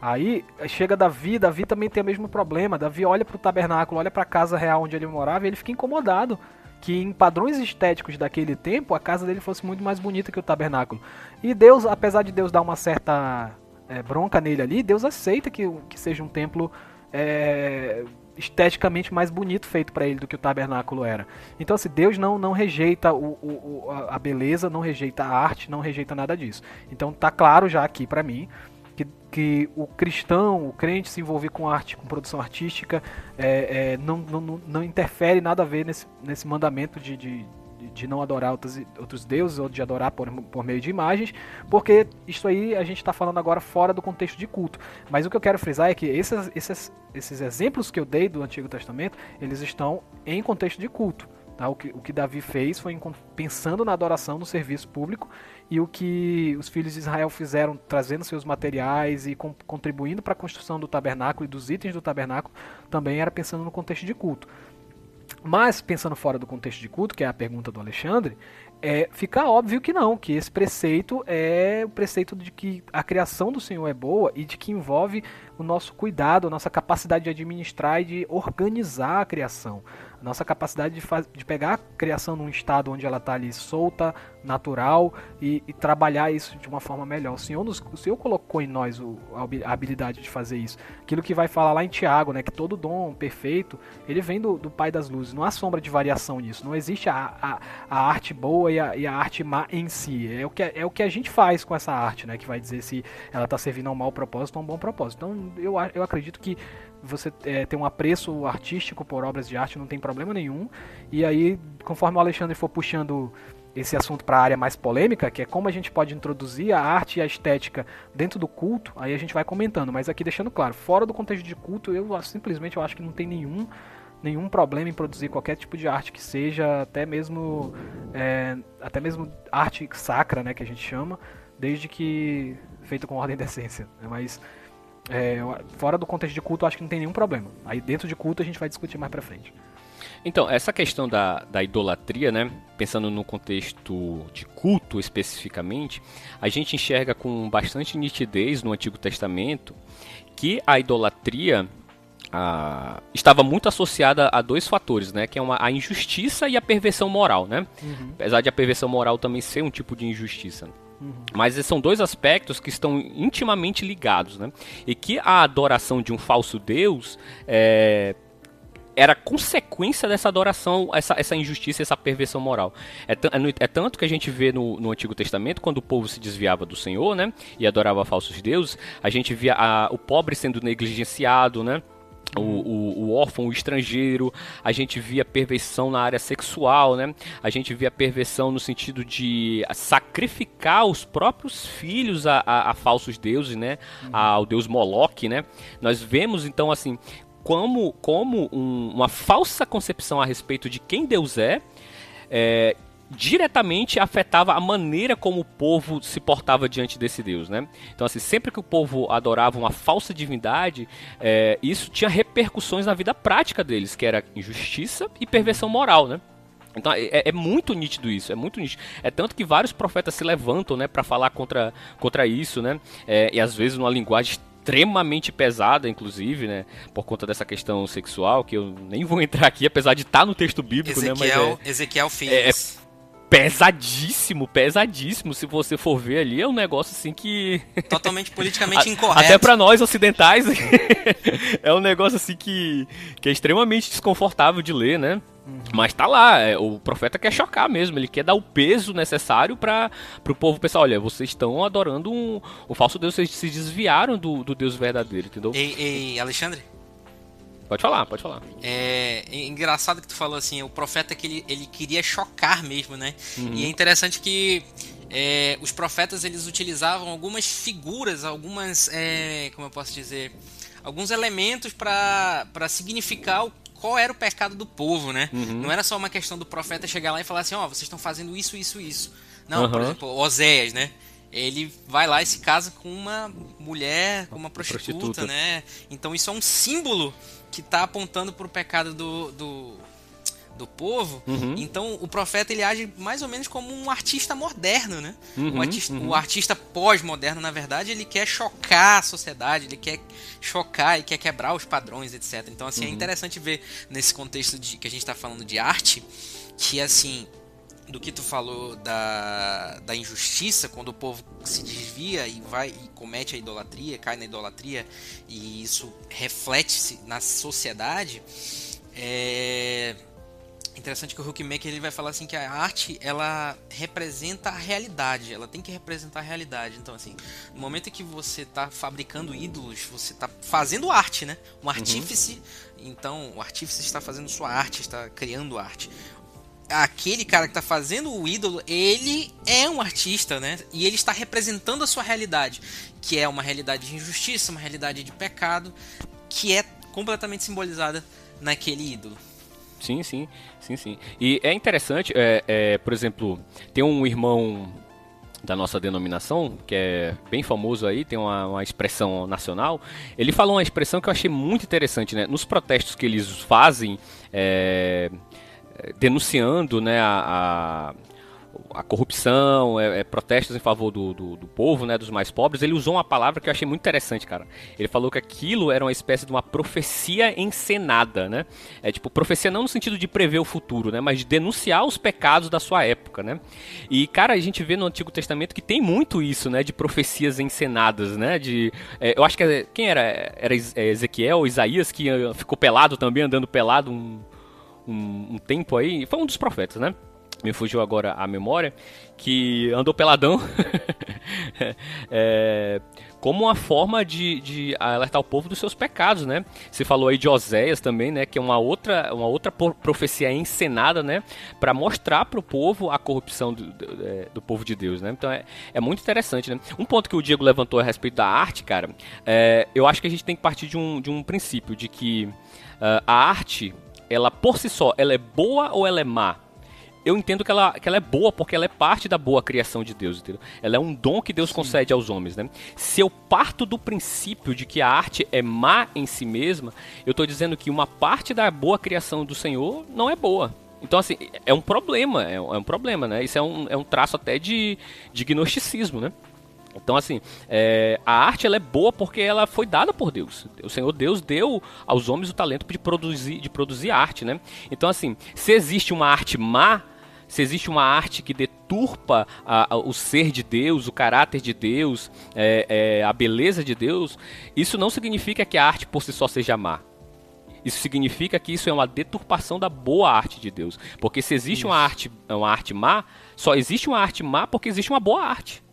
Aí chega Davi também tem o mesmo problema. Davi olha pro tabernáculo, olha pra casa real onde ele morava e ele fica incomodado que em padrões estéticos daquele tempo a casa dele fosse muito mais bonita que o tabernáculo. E Deus, apesar de Deus dar uma certa bronca nele ali, Deus aceita que seja um templo esteticamente mais bonito feito para ele do que o tabernáculo era. Então assim, Deus não rejeita a beleza, não rejeita a arte, não rejeita nada disso. Então tá claro já aqui para mim que o cristão, o crente se envolver com arte, com produção artística, não interfere nada a ver nesse mandamento de não adorar outros deuses ou de adorar por meio de imagens, porque isso aí a gente está falando agora fora do contexto de culto. Mas o que eu quero frisar é que esses exemplos que eu dei do Antigo Testamento, eles estão em contexto de culto. Tá? O que Davi fez foi pensando na adoração, no serviço público, e o que os filhos de Israel fizeram, trazendo seus materiais e contribuindo para a construção do tabernáculo e dos itens do tabernáculo, também era pensando no contexto de culto. Mas, pensando fora do contexto de culto, que é a pergunta do Alexandre, fica óbvio que não, que esse preceito é o preceito de que a criação do Senhor é boa e de que envolve o nosso cuidado, a nossa capacidade de administrar e de organizar a criação. A nossa capacidade de pegar a criação num estado onde ela está ali solta, natural e trabalhar isso de uma forma melhor. O Senhor colocou em nós a habilidade de fazer isso. Aquilo que vai falar lá em Tiago, né, que todo dom perfeito, ele vem do Pai das Luzes. Não há sombra de variação nisso. Não existe a arte boa e a arte má em si. É o que a gente faz com essa arte, né, que vai dizer se ela está servindo a um mau propósito ou a um bom propósito. Então eu acredito que você ter um apreço artístico por obras de arte não tem problema nenhum. E aí, conforme o Alexandre for puxando esse assunto para a área mais polêmica, que é como a gente pode introduzir a arte e a estética dentro do culto, aí a gente vai comentando. Mas aqui deixando claro, fora do contexto de culto, eu simplesmente acho que não tem nenhum problema em produzir qualquer tipo de arte que seja, até mesmo arte sacra, né, que a gente chama, desde que feita com ordem e decência. Mas fora do contexto de culto, eu acho que não tem nenhum problema. Aí dentro de culto a gente vai discutir mais pra frente. Então, essa questão da idolatria, né, pensando no contexto de culto especificamente, a gente enxerga com bastante nitidez no Antigo Testamento que a idolatria estava muito associada a dois fatores, né, que é a injustiça e a perversão moral, né? Uhum. Apesar de a perversão moral também ser um tipo de injustiça. Uhum. Mas são dois aspectos que estão intimamente ligados, né? E que a adoração de um falso Deus era consequência dessa adoração, essa injustiça, essa perversão moral. É tanto que a gente vê no Antigo Testamento, quando o povo se desviava do Senhor, né, e adorava falsos deuses, a gente via o pobre sendo negligenciado, né, o órfão, o estrangeiro, a gente via perversão na área sexual, né? A gente via perversão no sentido de sacrificar os próprios filhos a falsos deuses, né? Ao deus Moloque, né? Nós vemos então assim como uma falsa concepção a respeito de quem Deus diretamente afetava a maneira como o povo se portava diante desse Deus, né? Então, assim, sempre que o povo adorava uma falsa divindade, isso tinha repercussões na vida prática deles, que era injustiça e perversão moral, né? Então, é muito nítido isso, é muito nítido. É tanto que vários profetas se levantam, né, para falar contra isso, né? E às vezes numa linguagem extremamente pesada, inclusive, né, por conta dessa questão sexual, que eu nem vou entrar aqui, apesar de estar no texto bíblico, Ezequiel Filhos. Pesadíssimo, se você for ver ali, é um negócio assim que... Totalmente politicamente incorreto. Até pra nós ocidentais, é um negócio assim que é extremamente desconfortável de ler, né? Mas tá lá, o profeta quer chocar mesmo, ele quer dar o peso necessário pro povo pensar, olha, vocês estão adorando um falso Deus, vocês se desviaram do Deus verdadeiro, entendeu? Ei, Alexandre? Pode falar. É engraçado que tu falou assim, o profeta que ele queria chocar mesmo, né? Uhum. E é interessante que os profetas eles utilizavam algumas figuras, algumas, como eu posso dizer, alguns elementos para significar qual era o pecado do povo, né? Não era só uma questão do profeta chegar lá e falar assim, vocês estão fazendo isso, isso, isso. Não, por exemplo, Oséias, né? Ele vai lá e se casa com uma mulher, com uma prostituta, né? Então isso é um símbolo que está apontando para o pecado do povo. Então o profeta ele age mais ou menos como um artista moderno, né? O artista pós-moderno, na verdade, ele quer chocar a sociedade, ele quer chocar e quer quebrar os padrões, etc. Então assim, é interessante ver nesse contexto que a gente está falando de arte, que assim, do que tu falou da injustiça, quando o povo se desvia e vai e comete a idolatria, cai na idolatria, e isso reflete-se na sociedade. É interessante que o Huckmaker ele vai falar assim que a arte ela representa a realidade, ela tem que representar a realidade. Então assim, no momento em que você está fabricando ídolos, você está fazendo arte, né? Um artífice, então o artífice está fazendo sua arte, está criando arte. Aquele cara que está fazendo o ídolo, ele é um artista, né? E ele está representando a sua realidade, que é uma realidade de injustiça, uma realidade de pecado, que é completamente simbolizada naquele ídolo. Sim. E é interessante, por exemplo, tem um irmão da nossa denominação, que é bem famoso aí, tem uma expressão nacional. Ele falou uma expressão que eu achei muito interessante, né? Nos protestos que eles fazem, denunciando, né, a corrupção, protestos em favor do povo, né, dos mais pobres, ele usou uma palavra que eu achei muito interessante, cara. Ele falou que aquilo era uma espécie de uma profecia encenada, né? Tipo, profecia não no sentido de prever o futuro, né, mas de denunciar os pecados da sua época, né? E, cara, a gente vê no Antigo Testamento que tem muito isso, né, de profecias encenadas, né? Eu acho que quem era? Era Ezequiel, Isaías, que ficou pelado também, andando pelado um tempo aí. Foi um dos profetas, né? Me fugiu agora a memória, que andou peladão como uma forma de alertar o povo dos seus pecados, né? Você falou aí de Oséias também, né? Que é uma outra profecia encenada, né? Para mostrar para o povo a corrupção do povo de Deus, né? Então é muito interessante, né? Um ponto que o Diego levantou a respeito da arte, cara, eu acho que a gente tem que partir de um princípio, de que a arte, ela por si só, ela é boa ou ela é má? Eu entendo que ela é boa porque ela é parte da boa criação de Deus, entendeu? Ela é um dom que Deus concede aos homens, né? Se eu parto do princípio de que a arte é má em si mesma, eu estou dizendo que uma parte da boa criação do Senhor não é boa. Então, assim, é um problema, um problema, né? Isso é um traço até de gnosticismo, né? Então, assim, a arte ela é boa porque ela foi dada por Deus. O Senhor Deus deu aos homens o talento de produzir arte, né? Então, assim, se existe uma arte má, se existe uma arte que deturpa o ser de Deus, o caráter de Deus, a beleza de Deus, isso não significa que a arte por si só seja má. Isso significa que isso é uma deturpação da boa arte de Deus. Porque se existe uma arte má, só existe uma arte má porque existe uma boa arte.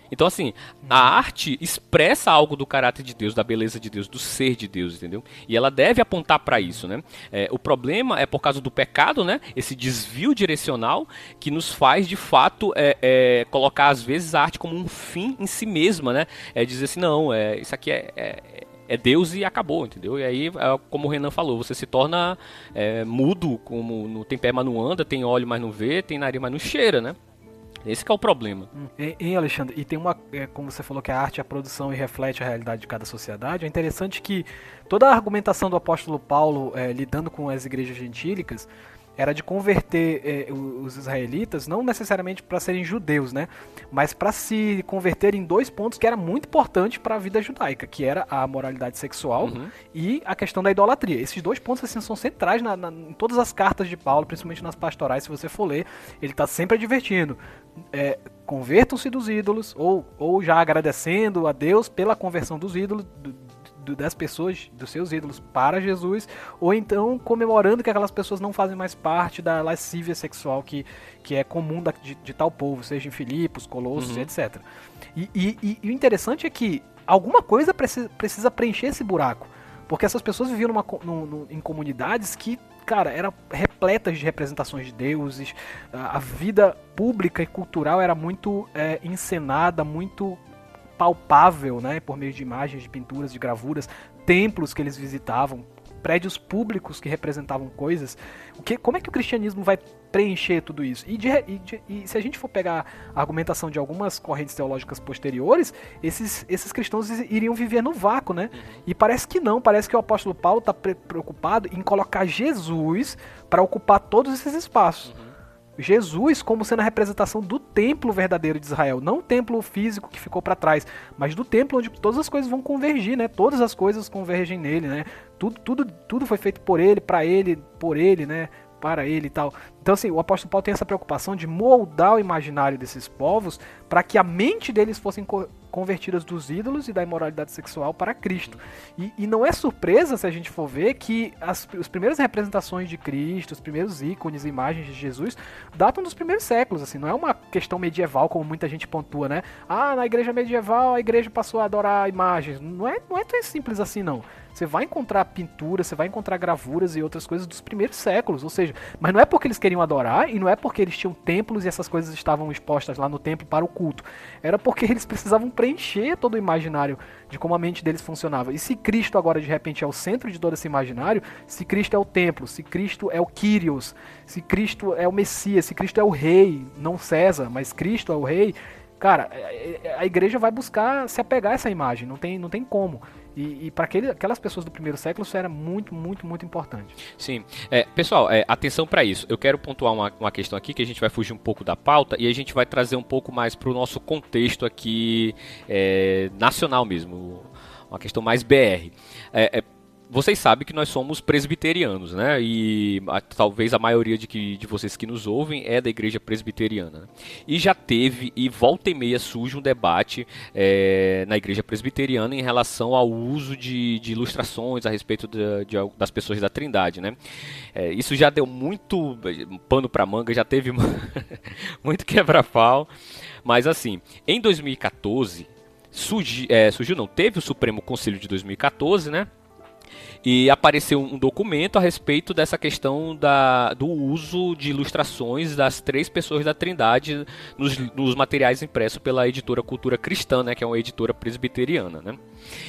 Então, assim, a arte expressa algo do caráter de Deus, da beleza de Deus, do ser de Deus, entendeu? E ela deve apontar para isso, né? O problema é por causa do pecado, né? Esse desvio direcional que nos faz, de fato, colocar, às vezes, a arte como um fim em si mesma, né? Dizer assim, não, isso aqui é Deus e acabou, entendeu? E aí, como o Renan falou, você se torna mudo, como não tem pé, mas não anda, tem olho, mas não vê, tem nariz, mas não cheira, né? Esse que é o problema. Alexandre, e tem como você falou que a arte é a produção e reflete a realidade de cada sociedade, é interessante que toda a argumentação do apóstolo Paulo lidando com as igrejas gentílicas era de converter os israelitas, não necessariamente para serem judeus, né? Mas para se converter em dois pontos que era muito importante para a vida judaica, que era a moralidade sexual e a questão da idolatria. Esses dois pontos assim, são centrais em todas as cartas de Paulo, principalmente nas pastorais, se você for ler, ele está sempre advertindo. Convertam-se dos ídolos, ou já agradecendo a Deus pela conversão dos ídolos, das pessoas, dos seus ídolos para Jesus, ou então comemorando que aquelas pessoas não fazem mais parte da lascívia sexual que é comum de tal povo, seja em Filipos, Colossos, etc. E o interessante é que alguma coisa precisa preencher esse buraco, porque essas pessoas viviam em comunidades que, cara, era repletas de representações de deuses, a vida pública e cultural era muito encenada, muito palpável, né, por meio de imagens, de pinturas, de gravuras, templos que eles visitavam, prédios públicos que representavam coisas. Como é que o cristianismo vai preencher tudo isso? E se a gente for pegar a argumentação de algumas correntes teológicas posteriores, esses cristãos iriam viver no vácuo, né? E parece que não, parece que o apóstolo Paulo está preocupado em colocar Jesus para ocupar todos esses espaços. Jesus como sendo a representação do templo verdadeiro de Israel, não o templo físico que ficou para trás, mas do templo onde todas as coisas vão convergir, né? Todas as coisas convergem nele, né? Tudo foi feito por ele, né? Para ele e tal. Então assim, o apóstolo Paulo tem essa preocupação de moldar o imaginário desses povos para que a mente deles fossem convertidas dos ídolos e da imoralidade sexual para Cristo. E não é surpresa se a gente for ver que as primeiras representações de Cristo, os primeiros ícones e imagens de Jesus datam dos primeiros séculos, assim, não é uma questão medieval como muita gente pontua, né? Na igreja medieval a igreja passou a adorar imagens. Não é tão simples assim, não. Você vai encontrar pinturas, você vai encontrar gravuras e outras coisas dos primeiros séculos, ou seja, mas não é porque eles queriam adorar e não é porque eles tinham templos e essas coisas estavam expostas lá no templo para o culto. Era porque eles precisavam preencher todo o imaginário de como a mente deles funcionava. E se Cristo agora de repente é o centro de todo esse imaginário, se Cristo é o templo, se Cristo é o Kyrios, se Cristo é o Messias, se Cristo é o rei, não César, mas Cristo é o rei, cara, a igreja vai buscar se apegar a essa imagem, não tem como. E para aquelas pessoas do primeiro século isso era muito, muito, muito importante. Sim. Pessoal, atenção para isso. Eu quero pontuar uma questão aqui, que a gente vai fugir um pouco da pauta e a gente vai trazer um pouco mais para o nosso contexto aqui nacional mesmo, uma questão mais BR. Vocês sabem que nós somos presbiterianos, né? E talvez a maioria de vocês que nos ouvem é da igreja presbiteriana, né? E já teve, e volta e meia surge um debate na igreja presbiteriana em relação ao uso de ilustrações a respeito das pessoas da Trindade, né? Isso já deu muito pano para manga, já teve muito quebra-pau. Mas assim, em 2014, teve o Supremo Concílio de 2014, né? E apareceu um documento a respeito dessa questão do uso de ilustrações das 3 pessoas da Trindade nos materiais impressos pela editora Cultura Cristã, né, que é uma editora presbiteriana, né?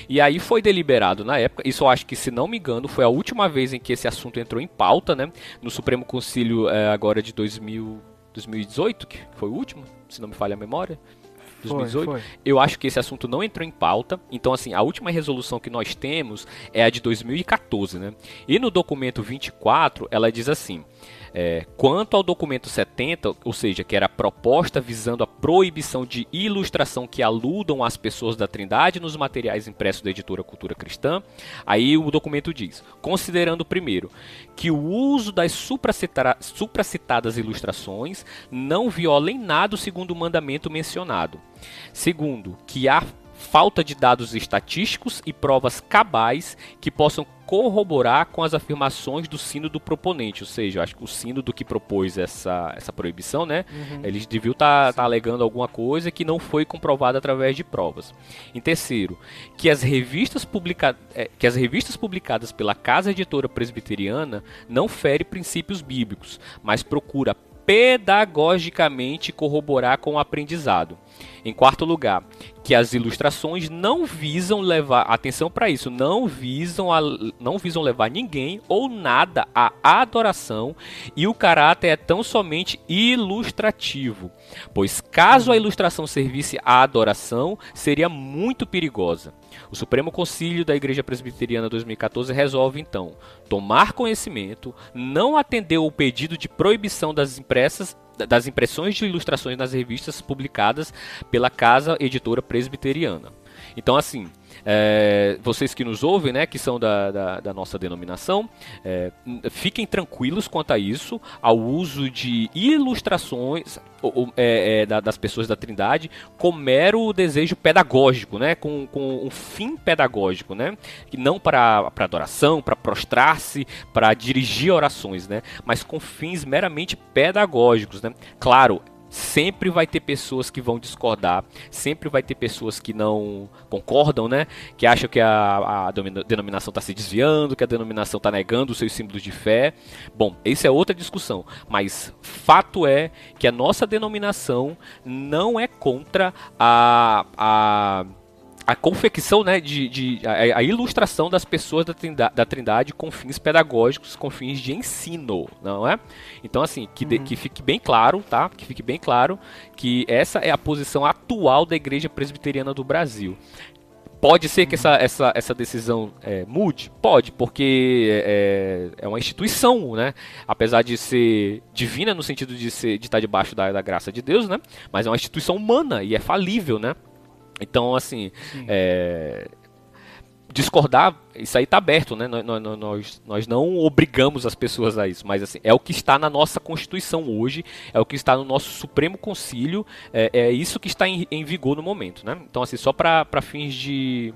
E aí foi deliberado na época, isso eu acho que, se não me engano, foi a última vez em que esse assunto entrou em pauta, né, no Supremo Concílio agora de 2018, que foi o último, se não me falha a memória. 2018, foi. Eu acho que esse assunto não entrou em pauta. Então, assim, a última resolução que nós temos é a de 2014, né? E no documento 24, ela diz assim: quanto ao documento 70, ou seja, que era a proposta visando a proibição de ilustração que aludam às pessoas da Trindade nos materiais impressos da editora Cultura Cristã, aí o documento diz: considerando, primeiro, que o uso das supracitadas ilustrações não viola em nada o segundo mandamento mencionado. Segundo, que há falta de dados estatísticos e provas cabais que possam corroborar com as afirmações do sínodo proponente, ou seja, eu acho que o sínodo que propôs essa proibição, né, eles deviam estar alegando alguma coisa que não foi comprovada através de provas. Em terceiro, que as revistas publicadas pela Casa Editora Presbiteriana não ferem princípios bíblicos, mas procura pedagogicamente corroborar com o aprendizado. Em quarto lugar, que as ilustrações não visam levar, atenção para isso, não visam levar ninguém ou nada à adoração, e o caráter é tão somente ilustrativo, pois caso a ilustração servisse à adoração, seria muito perigosa. O Supremo Concílio da Igreja Presbiteriana 2014 resolve, então, tomar conhecimento, não atender ao pedido de proibição das impressões de ilustrações nas revistas publicadas pela Casa Editora Presbiteriana. Então, assim, vocês que nos ouvem, né, que são da nossa denominação, fiquem tranquilos quanto a isso, ao uso de ilustrações das pessoas da Trindade com mero desejo pedagógico, né, com um fim pedagógico, né, que não para adoração, para prostrar-se, para dirigir orações, né, mas com fins meramente pedagógicos, né. Claro, Sempre vai ter pessoas que vão discordar, sempre vai ter pessoas que não concordam, né? Que acham que a denominação está se desviando, que a denominação está negando os seus símbolos de fé. Bom, isso é outra discussão, mas fato é que a nossa denominação não é contra a confecção, né, a ilustração das pessoas da Trindade com fins pedagógicos, com fins de ensino, não é? Então, assim, que fique bem claro, tá? Que fique bem claro que essa é a posição atual da Igreja Presbiteriana do Brasil. Pode ser que essa decisão mude? Pode, porque é uma instituição, né? Apesar de ser divina no sentido de estar debaixo da graça de Deus, né? Mas é uma instituição humana e é falível, né? Então, assim, discordar, isso aí está aberto, né? Nós não obrigamos as pessoas a isso, mas assim, é o que está na nossa Constituição hoje, é o que está no nosso Supremo Concílio, é isso que está em vigor no momento, né? Então, assim, só para fins de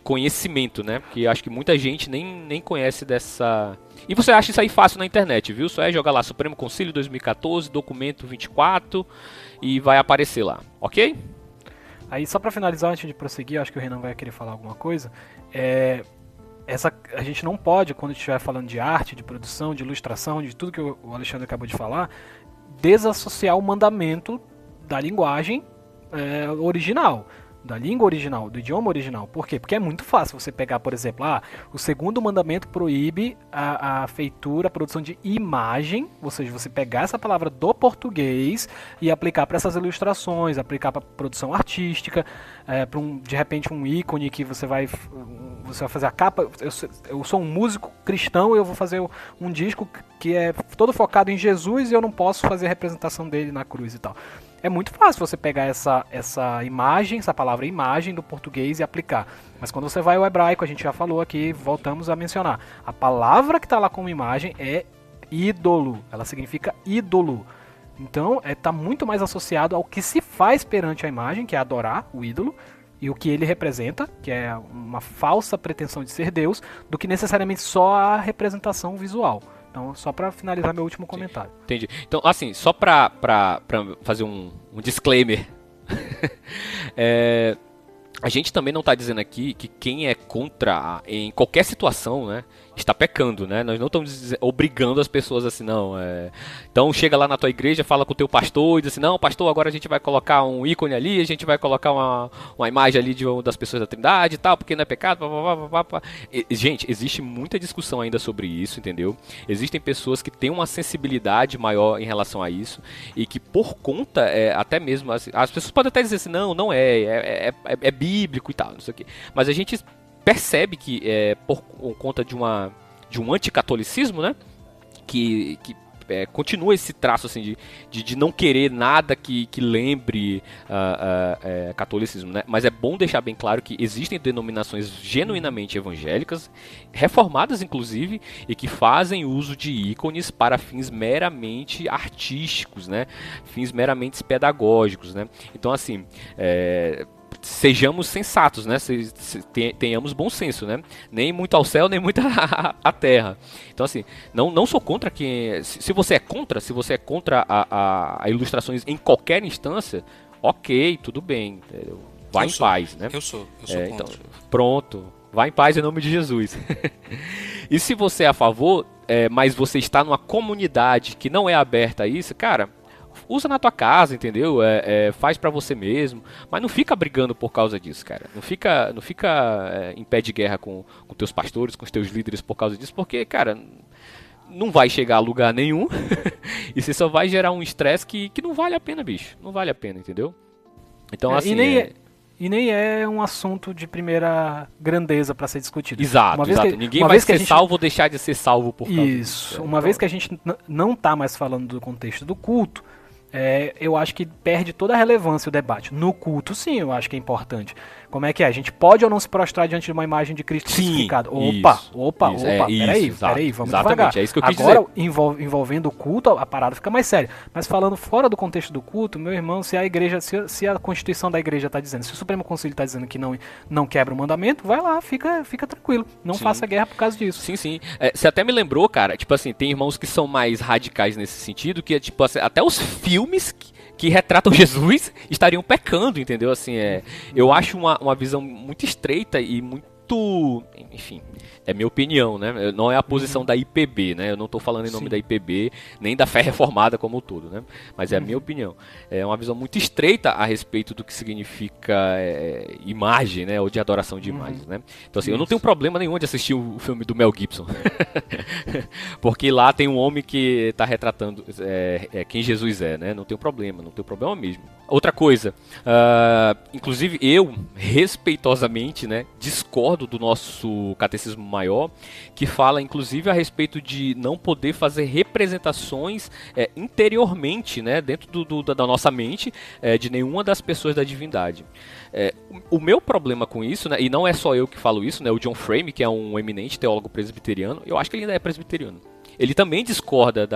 conhecimento, né? Porque acho que muita gente nem conhece dessa... E você acha isso aí fácil na internet, viu? Só é jogar lá Supremo Concílio 2014, documento 24 e vai aparecer lá, ok? Aí, só para finalizar, antes de prosseguir, acho que o Renan vai querer falar alguma coisa. A gente não pode, quando estiver falando de arte, de produção, de ilustração, de tudo que o Alexandre acabou de falar, desassociar o mandamento da linguagem original, da língua original, do idioma original. Por quê? Porque é muito fácil você pegar, por exemplo, o segundo mandamento proíbe a feitura, a produção de imagem, ou seja, você pegar essa palavra do português e aplicar para essas ilustrações, aplicar para produção artística, para de repente um ícone que você vai fazer a capa. Eu sou um músico cristão e eu vou fazer um disco que é todo focado em Jesus e eu não posso fazer a representação dele na cruz e tal. É muito fácil você pegar essa imagem, essa palavra imagem do português e aplicar. Mas quando você vai ao hebraico, a gente já falou aqui, voltamos a mencionar. A palavra que está lá como imagem é ídolo. Ela significa ídolo. Então, está muito mais associado ao que se faz perante a imagem, que é adorar o ídolo, e o que ele representa, que é uma falsa pretensão de ser Deus, do que necessariamente só a representação visual. Então, só para finalizar meu último comentário. Entendi. Então, assim, só para fazer um disclaimer, a gente também não está dizendo aqui que quem é contra, em qualquer situação, né, está pecando, né? Nós não estamos obrigando as pessoas assim, não. Então chega lá na tua igreja, fala com o teu pastor e diz assim, não, pastor, agora a gente vai colocar um ícone ali, a gente vai colocar uma imagem ali das pessoas da Trindade e tal, porque não é pecado, Gente, existe muita discussão ainda sobre isso, entendeu? Existem pessoas que têm uma sensibilidade maior em relação a isso e que por conta, até mesmo, as pessoas podem até dizer assim, não é bíblico e tal, não sei o quê. Mas a gente percebe que por conta de um anticatolicismo, né, que continua esse traço assim, de não querer nada que lembre catolicismo, né? Mas é bom deixar bem claro que existem denominações genuinamente evangélicas, reformadas inclusive, e que fazem uso de ícones para fins meramente artísticos, né? Fins meramente pedagógicos, né? Então, assim, sejamos sensatos, né? Tenhamos bom senso, né? Nem muito ao céu, nem muito à terra. Então, assim, não sou contra quem... Se você é contra a ilustrações em qualquer instância, ok, tudo bem. Vai em paz, né? Eu sou contra. Então, pronto. Vai em paz em nome de Jesus. E se você é a favor, mas você está numa comunidade que não é aberta a isso, cara... Usa na tua casa, entendeu? Faz pra você mesmo. Mas não fica brigando por causa disso, cara. Não fica em pé de guerra com teus pastores, com os teus líderes por causa disso. Porque, cara, não vai chegar a lugar nenhum. E você só vai gerar um estresse que não vale a pena, bicho. Não vale a pena, entendeu? Então, assim... E nem é um assunto de primeira grandeza para ser discutido. Exato. Ninguém vai ser salvo ou deixar de ser salvo por causa disso. Isso. Uma vez que a gente não tá mais falando do contexto do culto, eu acho que perde toda a relevância o debate. No culto, sim, eu acho que é importante. Como é que é? A gente pode ou não se prostrar diante de uma imagem de Cristo crucificado? Opa, peraí, vamos devagar. É isso que eu quis Agora, dizer. envolvendo o culto, a parada fica mais séria. Mas falando fora do contexto do culto, meu irmão, se a igreja, se a Constituição da igreja está dizendo, se o Supremo Conselho está dizendo que não quebra o mandamento, vai lá, fica tranquilo. Não faça guerra por causa disso. Sim. Você até me lembrou, cara, tipo assim, tem irmãos que são mais radicais nesse sentido, que é tipo assim, até os filmes que retratam Jesus estariam pecando, entendeu? Assim, eu acho uma visão muito estreita e muito, enfim, é minha opinião, né? Não é a posição da IPB, né? Eu não estou falando em nome da IPB, nem da fé reformada como um todo, né? Mas é a minha opinião. É uma visão muito estreita a respeito do que significa imagem, né? Ou de adoração de imagens, né? Então, assim, eu não tenho problema nenhum de assistir o filme do Mel Gibson. Porque lá tem um homem que está retratando quem Jesus é, né? Não tem problema mesmo. Outra coisa, inclusive eu, respeitosamente, né, discordo do nosso catecismo maior, que fala inclusive a respeito de não poder fazer representações interiormente, né, dentro da nossa mente, de nenhuma das pessoas da divindade. O meu problema com isso, né, e não é só eu que falo isso, né, o John Frame, que é um eminente teólogo presbiteriano, eu acho que ele ainda é presbiteriano. Ele também discorda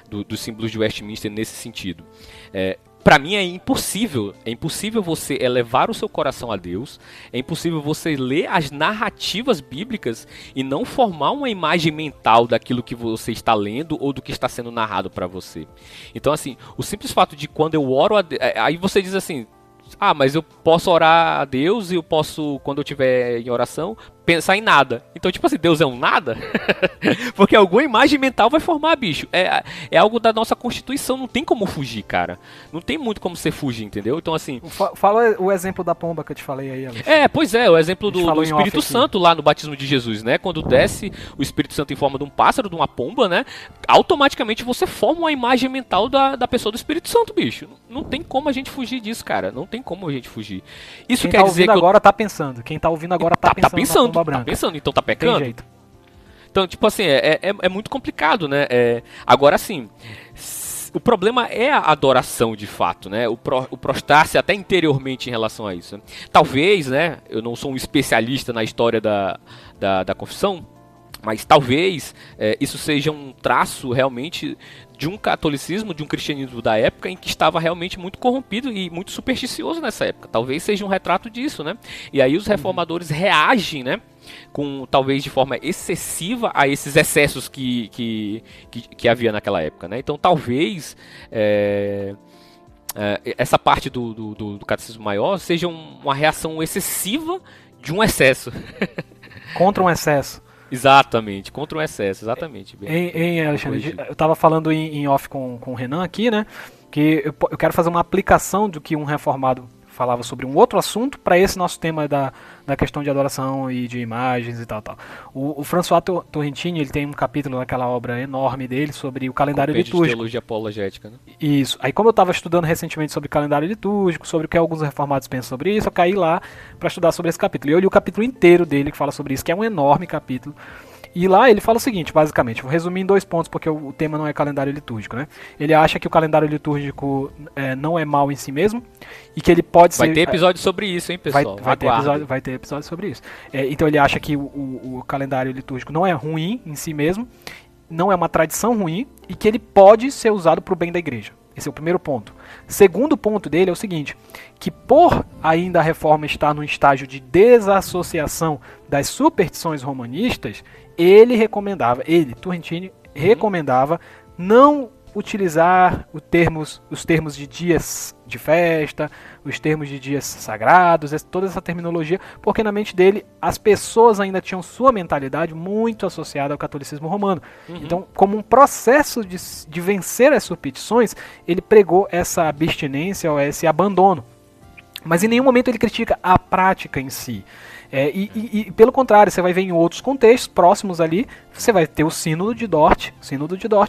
dos símbolos de Westminster nesse sentido. Para mim é impossível você elevar o seu coração a Deus, é impossível você ler as narrativas bíblicas e não formar uma imagem mental daquilo que você está lendo ou do que está sendo narrado para você. Então, assim, o simples fato de quando eu oro a Deus, aí você diz assim, mas eu posso orar a Deus e eu posso, quando eu estiver em oração, pensar em nada. Então, tipo assim, Deus é um nada? Porque alguma imagem mental vai formar, bicho. É algo da nossa Constituição, não tem como fugir, cara. Não tem muito como você fugir, entendeu? Então, assim... Fala o exemplo da pomba que eu te falei aí, Alex. Pois é, o exemplo do Espírito Santo lá no batismo de Jesus, né? Quando desce o Espírito Santo em forma de um pássaro, de uma pomba, né? Automaticamente você forma uma imagem mental da pessoa do Espírito Santo, bicho. Não tem como a gente fugir disso, cara. Não tem como a gente fugir. Isso quer dizer que agora tá pensando. Quem tá ouvindo agora tá pensando. Tá pensando, então tá pecando? Tem jeito. Então, tipo assim, é muito complicado, né? Agora, assim, o problema é a adoração, de fato, né? O prostrar-se até interiormente em relação a isso. Talvez, né? Eu não sou um especialista na história da confissão, mas talvez isso seja um traço realmente de um catolicismo, de um cristianismo da época em que estava realmente muito corrompido e muito supersticioso nessa época. Talvez seja um retrato disso, né? E aí os reformadores reagem, né? Talvez de forma excessiva a esses excessos que havia naquela época, né? Então talvez essa parte do catecismo maior seja uma reação excessiva de um excesso. Contra um excesso. Exatamente, contra um excesso, exatamente. Alexandre, eu estava falando em off com o Renan aqui, né? Que eu quero fazer uma aplicação do que um reformado falava sobre um outro assunto para esse nosso tema da questão de adoração e de imagens e tal. O François Torrentini, ele tem um capítulo naquela obra enorme dele sobre o calendário litúrgico. De teologia apologética, né? Isso. Aí como eu estava estudando recentemente sobre calendário litúrgico, sobre o que alguns reformados pensam sobre isso, eu caí lá para estudar sobre esse capítulo. E eu li o capítulo inteiro dele que fala sobre isso, que é um enorme capítulo. E lá ele fala o seguinte, basicamente, vou resumir em 2 pontos, porque o tema não é calendário litúrgico, né? Ele acha que o calendário litúrgico não é mal em si mesmo, e que ele pode ser... Vai ter episódio sobre isso, hein, pessoal? Vai ter episódio sobre isso. Então ele acha que o calendário litúrgico não é ruim em si mesmo, não é uma tradição ruim, e que ele pode ser usado para o bem da igreja. Esse é o primeiro ponto. Segundo ponto dele é o seguinte, que por ainda a reforma estar num estágio de desassociação das superstições romanistas, Torrentini, recomendava não utilizar os termos de dias de festa, os termos de dias sagrados, toda essa terminologia, porque na mente dele as pessoas ainda tinham sua mentalidade muito associada ao catolicismo romano. Então, como um processo de vencer as superstições, ele pregou essa abstinência ou esse abandono. Mas em nenhum momento ele critica a prática em si. E pelo contrário, você vai ver em outros contextos próximos ali, você vai ter o Sínodo de Dort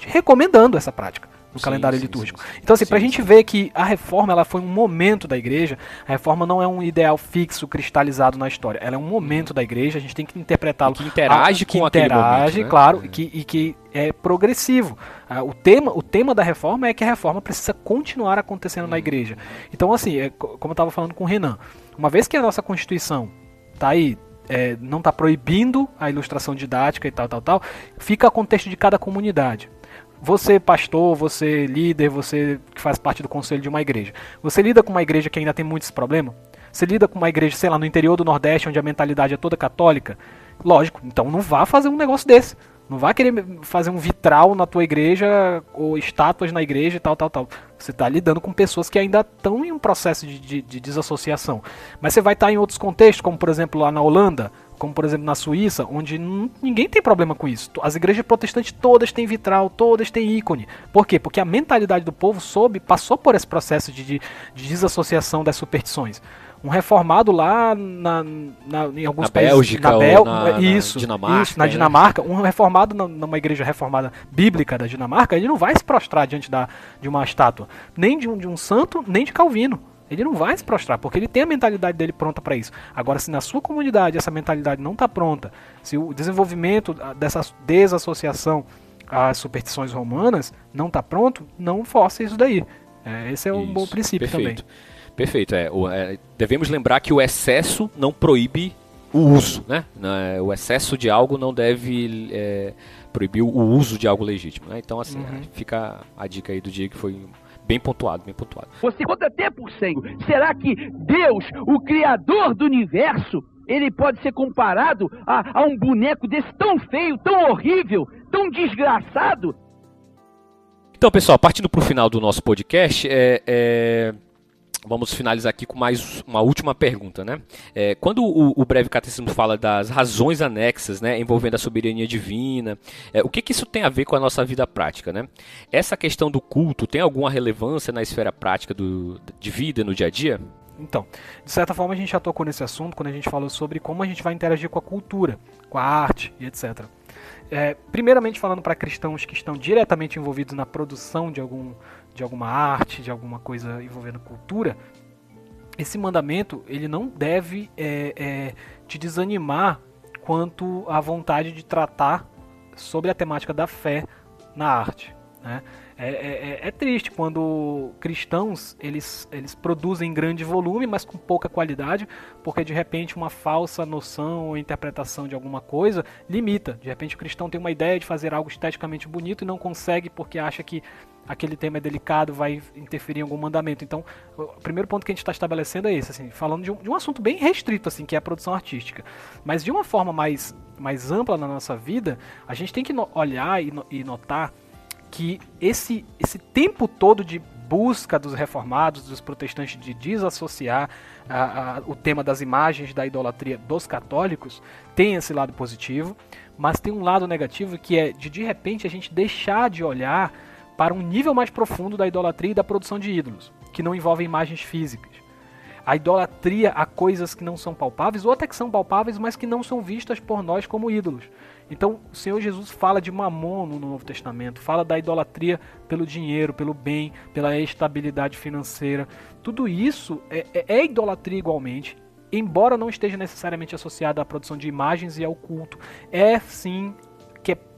recomendando essa prática no calendário litúrgico. Então, assim, pra gente ver que a reforma ela foi um momento da igreja, a reforma não é um ideal fixo, cristalizado na história, ela é um momento da igreja, a gente tem que interpretá-lo. Que interage com aquele momento, né? Claro, e que é progressivo. O tema da reforma é que a reforma precisa continuar acontecendo na igreja. Então, assim, como eu estava falando com o Renan, uma vez que a nossa Constituição tá aí, não está proibindo a ilustração didática e tal, fica a contexto de cada comunidade. Você, pastor, você, líder, você que faz parte do conselho de uma igreja, você lida com uma igreja que ainda tem muitos problemas? Você lida com uma igreja, sei lá, no interior do Nordeste, onde a mentalidade é toda católica? Lógico, então não vá fazer um negócio desse. Não vá querer fazer um vitral na tua igreja ou estátuas na igreja e tal. Você está lidando com pessoas que ainda estão em um processo de desassociação. Mas você vai estar em outros contextos, como por exemplo lá na Holanda, como por exemplo na Suíça, onde ninguém tem problema com isso. As igrejas protestantes todas têm vitral, todas têm ícone. Por quê? Porque a mentalidade do povo passou por esse processo de desassociação das superstições. Um reformado lá em alguns países, Bélgica, na Dinamarca, um reformado numa igreja reformada bíblica da Dinamarca, ele não vai se prostrar diante de uma estátua, nem de um santo, nem de Calvino. Ele não vai se prostrar, porque ele tem a mentalidade dele pronta para isso. Agora, se na sua comunidade essa mentalidade não está pronta, se o desenvolvimento dessa desassociação às superstições romanas não está pronto, não force isso daí. Esse é um bom princípio também. Perfeito. Devemos lembrar que o excesso não proíbe o uso, né? O excesso de algo não deve proibir o uso de algo legítimo, né? Então, assim, fica a dica aí do dia que foi bem pontuado, bem pontuado. Você conta até por cem. Será que Deus, o Criador do universo, ele pode ser comparado a um boneco desse tão feio, tão horrível, tão desgraçado? Então, pessoal, partindo para o final do nosso podcast, vamos finalizar aqui com mais uma última pergunta, né? Quando o breve catecismo fala das razões anexas, né, envolvendo a soberania divina, o que isso tem a ver com a nossa vida prática, né? Essa questão do culto tem alguma relevância na esfera prática de vida no dia a dia? Então, de certa forma a gente já tocou nesse assunto quando a gente falou sobre como a gente vai interagir com a cultura, com a arte e etc. Primeiramente falando para cristãos que estão diretamente envolvidos na produção de alguma arte, de alguma coisa envolvendo cultura, esse mandamento ele não deve te desanimar quanto à vontade de tratar sobre a temática da fé na arte, né? É triste quando cristãos eles produzem em grande volume, mas com pouca qualidade, porque de repente uma falsa noção ou interpretação de alguma coisa limita. De repente o cristão tem uma ideia de fazer algo esteticamente bonito e não consegue porque acha que aquele tema é delicado, vai interferir em algum mandamento. Então, o primeiro ponto que a gente está estabelecendo é esse, assim, falando de um assunto bem restrito, assim, que é a produção artística. Mas de uma forma mais ampla na nossa vida, a gente tem que olhar e notar que esse tempo todo de busca dos reformados, dos protestantes, de desassociar o tema das imagens da idolatria dos católicos, tem esse lado positivo, mas tem um lado negativo que é de repente a gente deixar de olhar para um nível mais profundo da idolatria e da produção de ídolos, que não envolvem imagens físicas. A idolatria a coisas que não são palpáveis, ou até que são palpáveis, mas que não são vistas por nós como ídolos. Então, o Senhor Jesus fala de mamon no Novo Testamento, fala da idolatria pelo dinheiro, pelo bem, pela estabilidade financeira. Tudo isso é idolatria igualmente, embora não esteja necessariamente associada à produção de imagens e ao culto. É, sim,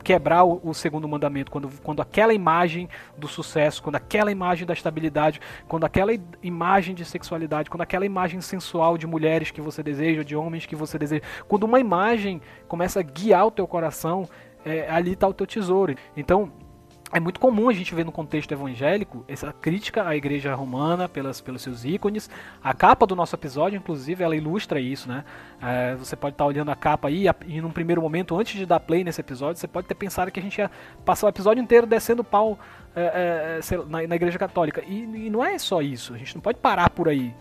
quebrar o segundo mandamento, quando aquela imagem do sucesso, quando aquela imagem da estabilidade, quando aquela imagem de sexualidade, quando aquela imagem sensual de mulheres que você deseja, de homens que você deseja, quando uma imagem começa a guiar o teu coração, ali está o teu tesouro. Então, é muito comum a gente ver no contexto evangélico essa crítica à igreja romana pelos seus ícones. A capa do nosso episódio, inclusive, ela ilustra isso, né? Você pode estar olhando a capa aí e num primeiro momento, antes de dar play nesse episódio, você pode ter pensado que a gente ia passar o episódio inteiro descendo pau na igreja católica. E não é só isso, a gente não pode parar por aí.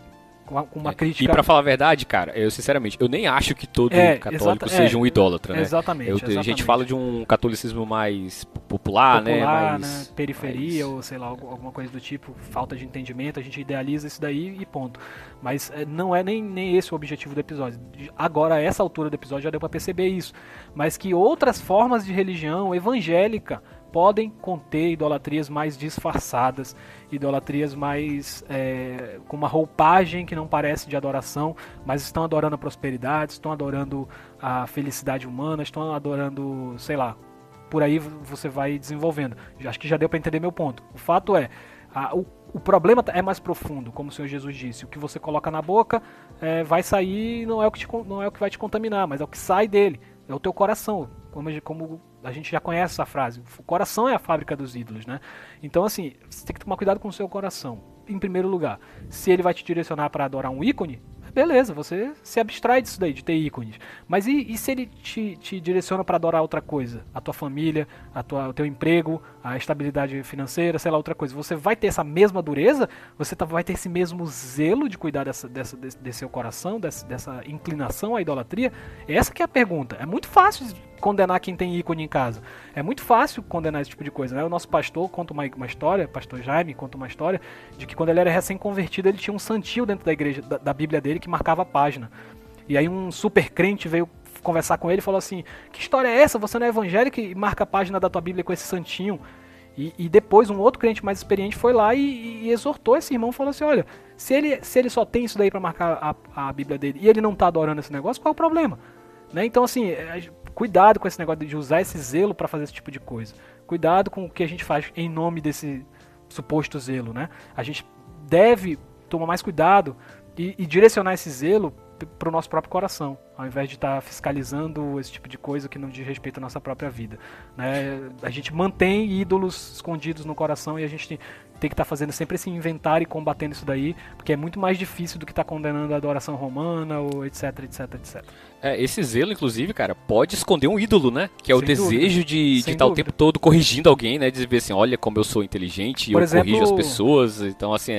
Com uma crítica. E pra falar a verdade, cara, eu sinceramente, eu nem acho que todo católico seja um idólatra, né? Exatamente. A gente fala de um catolicismo mais popular, né? Mais, periferia, ou sei lá, alguma coisa do tipo, falta de entendimento, a gente idealiza isso daí e ponto. Mas não é nem esse o objetivo do episódio. Agora, a essa altura do episódio já deu pra perceber isso. Mas que outras formas de religião evangélica podem conter idolatrias mais disfarçadas, idolatrias mais com uma roupagem que não parece de adoração, mas estão adorando a prosperidade, estão adorando a felicidade humana, estão adorando, sei lá, por aí você vai desenvolvendo. Acho que já deu para entender meu ponto. O fato é, o problema é mais profundo, como o Senhor Jesus disse. O que você coloca na boca vai sair, não é o que vai te contaminar, mas é o que sai dele, é o teu coração. Como a gente já conhece essa frase, o coração é a fábrica dos ídolos, né? Então, assim, você tem que tomar cuidado com o seu coração. Em primeiro lugar, se ele vai te direcionar para adorar um ícone, beleza, você se abstrai disso daí, de ter ícones. Mas e se ele te direciona para adorar outra coisa? A tua família, o teu emprego, a estabilidade financeira, sei lá, outra coisa. Você vai ter essa mesma dureza? Você vai ter esse mesmo zelo de cuidar desse seu coração, dessa inclinação à idolatria? Essa que é a pergunta. É muito fácil condenar quem tem ícone em casa. É muito fácil condenar esse tipo de coisa, né? O nosso pastor conta uma história, pastor Jaime conta uma história de que quando ele era recém-convertido, ele tinha um santinho dentro da igreja, da Bíblia dele, que marcava a página. E aí um super crente veio conversar com ele e falou assim: que história é essa? Você não é evangélico e marca a página da tua Bíblia com esse santinho? E depois um outro crente mais experiente foi lá e exortou esse irmão, falou assim: olha, se ele só tem isso daí para marcar a Bíblia dele e ele não tá adorando esse negócio, qual é o problema? Né? Então assim, cuidado com esse negócio de usar esse zelo para fazer esse tipo de coisa. Cuidado com o que a gente faz em nome desse suposto zelo, né? A gente deve tomar mais cuidado e direcionar esse zelo para o nosso próprio coração, ao invés de estar fiscalizando esse tipo de coisa que não diz respeito à nossa própria vida, né? A gente mantém ídolos escondidos no coração e a gente tem que estar fazendo sempre esse inventário e combatendo isso daí, porque é muito mais difícil do que estar condenando a adoração romana, ou etc, etc, etc. Esse zelo, inclusive, cara, pode esconder um ídolo, né? Que é o desejo de estar o tempo todo corrigindo alguém, né? De dizer assim, olha como eu sou inteligente, eu corrijo as pessoas. Então, assim,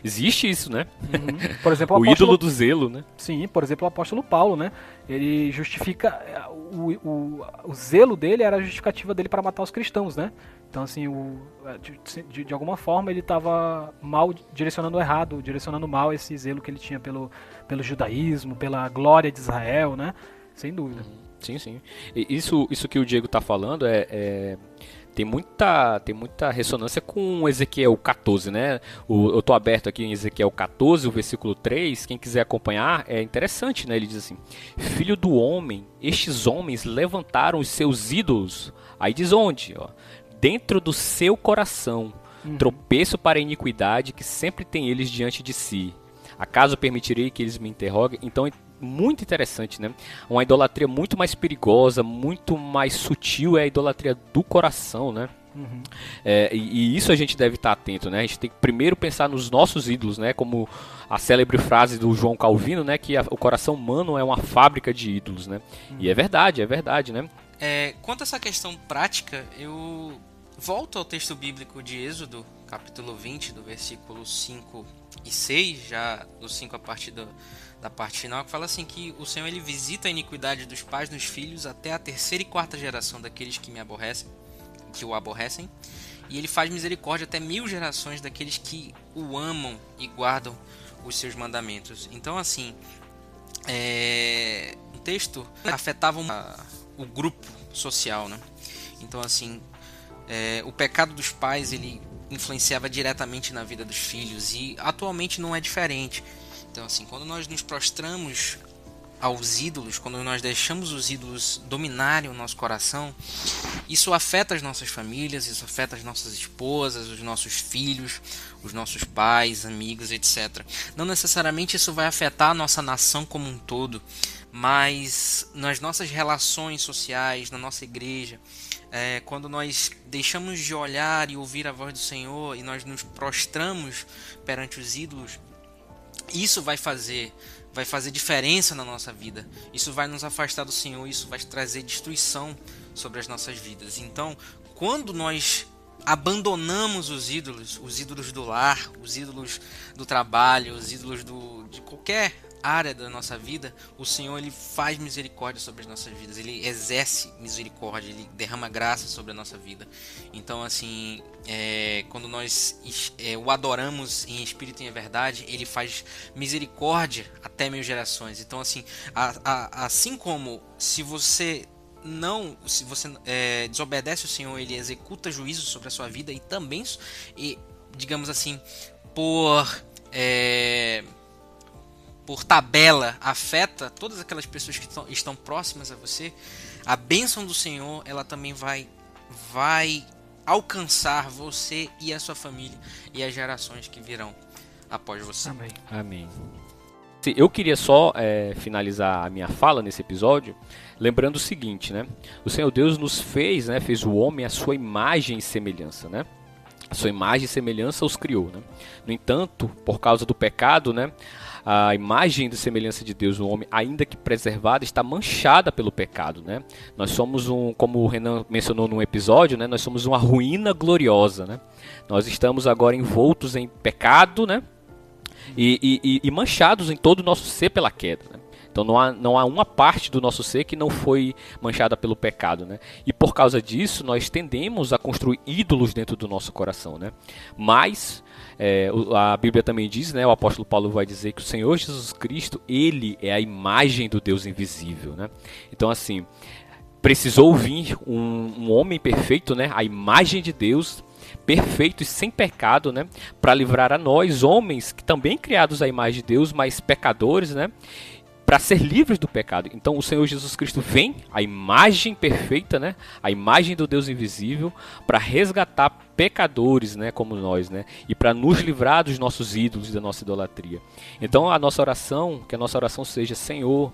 existe isso, né? Uhum. Por exemplo, o ídolo do zelo, né? Sim, por exemplo, o apóstolo Paulo, né? Ele justifica... O zelo dele era a justificativa dele para matar os cristãos, né? Então, assim, de alguma forma ele estava direcionando mal esse zelo que ele tinha pelo judaísmo, pela glória de Israel, né? Sem dúvida. Sim, sim. Isso que o Diego está falando tem muita ressonância com Ezequiel 14, né? Eu estou aberto aqui em Ezequiel 14, o versículo 3, quem quiser acompanhar, é interessante, né? Ele diz assim: filho do homem, estes homens levantaram os seus ídolos. Aí diz onde? Ó, dentro do seu coração, tropeço para a iniquidade que sempre tem eles diante de si. Acaso permitirei que eles me interroguem? Então, muito interessante, né? Uma idolatria muito mais perigosa, muito mais sutil é a idolatria do coração, né? Uhum. E isso a gente deve estar atento, né? A gente tem que primeiro pensar nos nossos ídolos, né? Como a célebre frase do João Calvino, né? Que o coração humano é uma fábrica de ídolos, né? Uhum. E é verdade, né? Quanto a essa questão prática, eu volto ao texto bíblico de Êxodo, capítulo 20, do versículo 5 e 6, já do 5 a partir da parte final, que fala assim que o Senhor ele visita a iniquidade dos pais nos filhos até a 3ª e 4ª geração daqueles que o aborrecem, e ele faz misericórdia até 1000 gerações daqueles que o amam e guardam os seus mandamentos. Então, assim, o texto afetava o grupo social, né? Então, assim, o pecado dos pais ele influenciava diretamente na vida dos filhos, e atualmente não é diferente. Então, assim, quando nós nos prostramos aos ídolos, quando nós deixamos os ídolos dominarem o nosso coração, isso afeta as nossas famílias, isso afeta as nossas esposas, os nossos filhos, os nossos pais, amigos, etc. Não necessariamente isso vai afetar a nossa nação como um todo, mas nas nossas relações sociais, na nossa igreja, quando nós deixamos de olhar e ouvir a voz do Senhor e nós nos prostramos perante os ídolos, isso vai fazer diferença na nossa vida. Isso vai nos afastar do Senhor, isso vai trazer destruição sobre as nossas vidas. Então, quando nós abandonamos os ídolos do lar, os ídolos do trabalho, os ídolos de qualquer área da nossa vida, o Senhor ele faz misericórdia sobre as nossas vidas, ele exerce misericórdia, ele derrama graça sobre a nossa vida. Então, assim, quando nós o adoramos em espírito e em verdade, ele faz misericórdia até 1000 gerações. Então, assim, assim como se você desobedece o Senhor, ele executa juízo sobre a sua vida, e também, digamos assim, por tabela, afeta todas aquelas pessoas que estão próximas a você, a bênção do Senhor, ela também vai alcançar você e a sua família e as gerações que virão após você. Amém. Eu queria só finalizar a minha fala nesse episódio lembrando o seguinte, né? O Senhor Deus nos fez, né? Fez o homem à sua imagem e semelhança, né? A sua imagem e semelhança os criou, né? No entanto, por causa do pecado, né? a imagem e semelhança de Deus, o homem, ainda que preservada, está manchada pelo pecado, né? Nós somos como o Renan mencionou num episódio, né? Nós somos uma ruína gloriosa, né? Nós estamos agora envoltos em pecado, né? E manchados em todo o nosso ser pela queda, né? Então não há uma parte do nosso ser que não foi manchada pelo pecado, né? E por causa disso nós tendemos a construir ídolos dentro do nosso coração, né? Mas a Bíblia também diz, né? O apóstolo Paulo vai dizer que o Senhor Jesus Cristo, ele é a imagem do Deus invisível, né? Então assim, precisou vir um homem perfeito, né? A imagem de Deus, perfeito e sem pecado, né? Para livrar a nós, homens que também criados à imagem de Deus, mas pecadores, né? Para ser livres do pecado. Então o Senhor Jesus Cristo vem, a imagem perfeita, né? A imagem do Deus invisível, para resgatar pecadores, né? Como nós, né? E para nos livrar dos nossos ídolos, da nossa idolatria. Então a nossa oração, que a nossa oração seja: Senhor,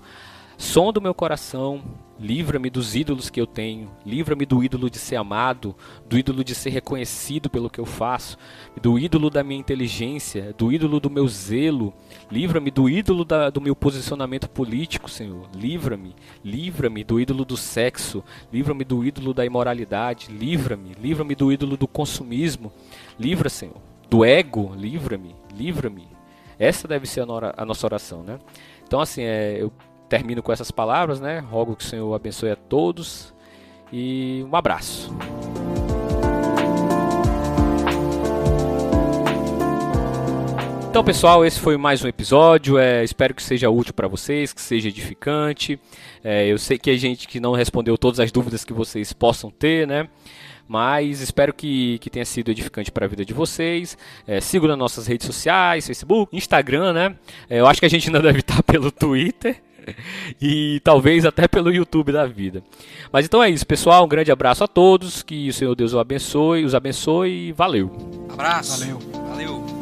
sonda o meu coração, livra-me dos ídolos que eu tenho, livra-me do ídolo de ser amado, do ídolo de ser reconhecido pelo que eu faço, do ídolo da minha inteligência, do ídolo do meu zelo, livra-me do ídolo do meu posicionamento político, Senhor, livra-me do ídolo do sexo, livra-me do ídolo da imoralidade, livra-me do ídolo do consumismo, livra, Senhor, do ego, livra-me. Essa deve ser a nossa oração, né? Então assim, eu termino com essas palavras, né? Rogo que o Senhor abençoe a todos e um abraço. Então, pessoal, esse foi mais um episódio. Espero que seja útil para vocês, que seja edificante. Eu sei que a gente que não respondeu todas as dúvidas que vocês possam ter, né? Mas espero que tenha sido edificante para a vida de vocês. Sigam nas nossas redes sociais, Facebook, Instagram, né? Eu acho que a gente ainda deve estar pelo Twitter. E talvez até pelo YouTube da vida. Mas então é isso, pessoal. Um grande abraço a todos. Que o Senhor Deus os abençoe e valeu. Abraço. Valeu. Valeu.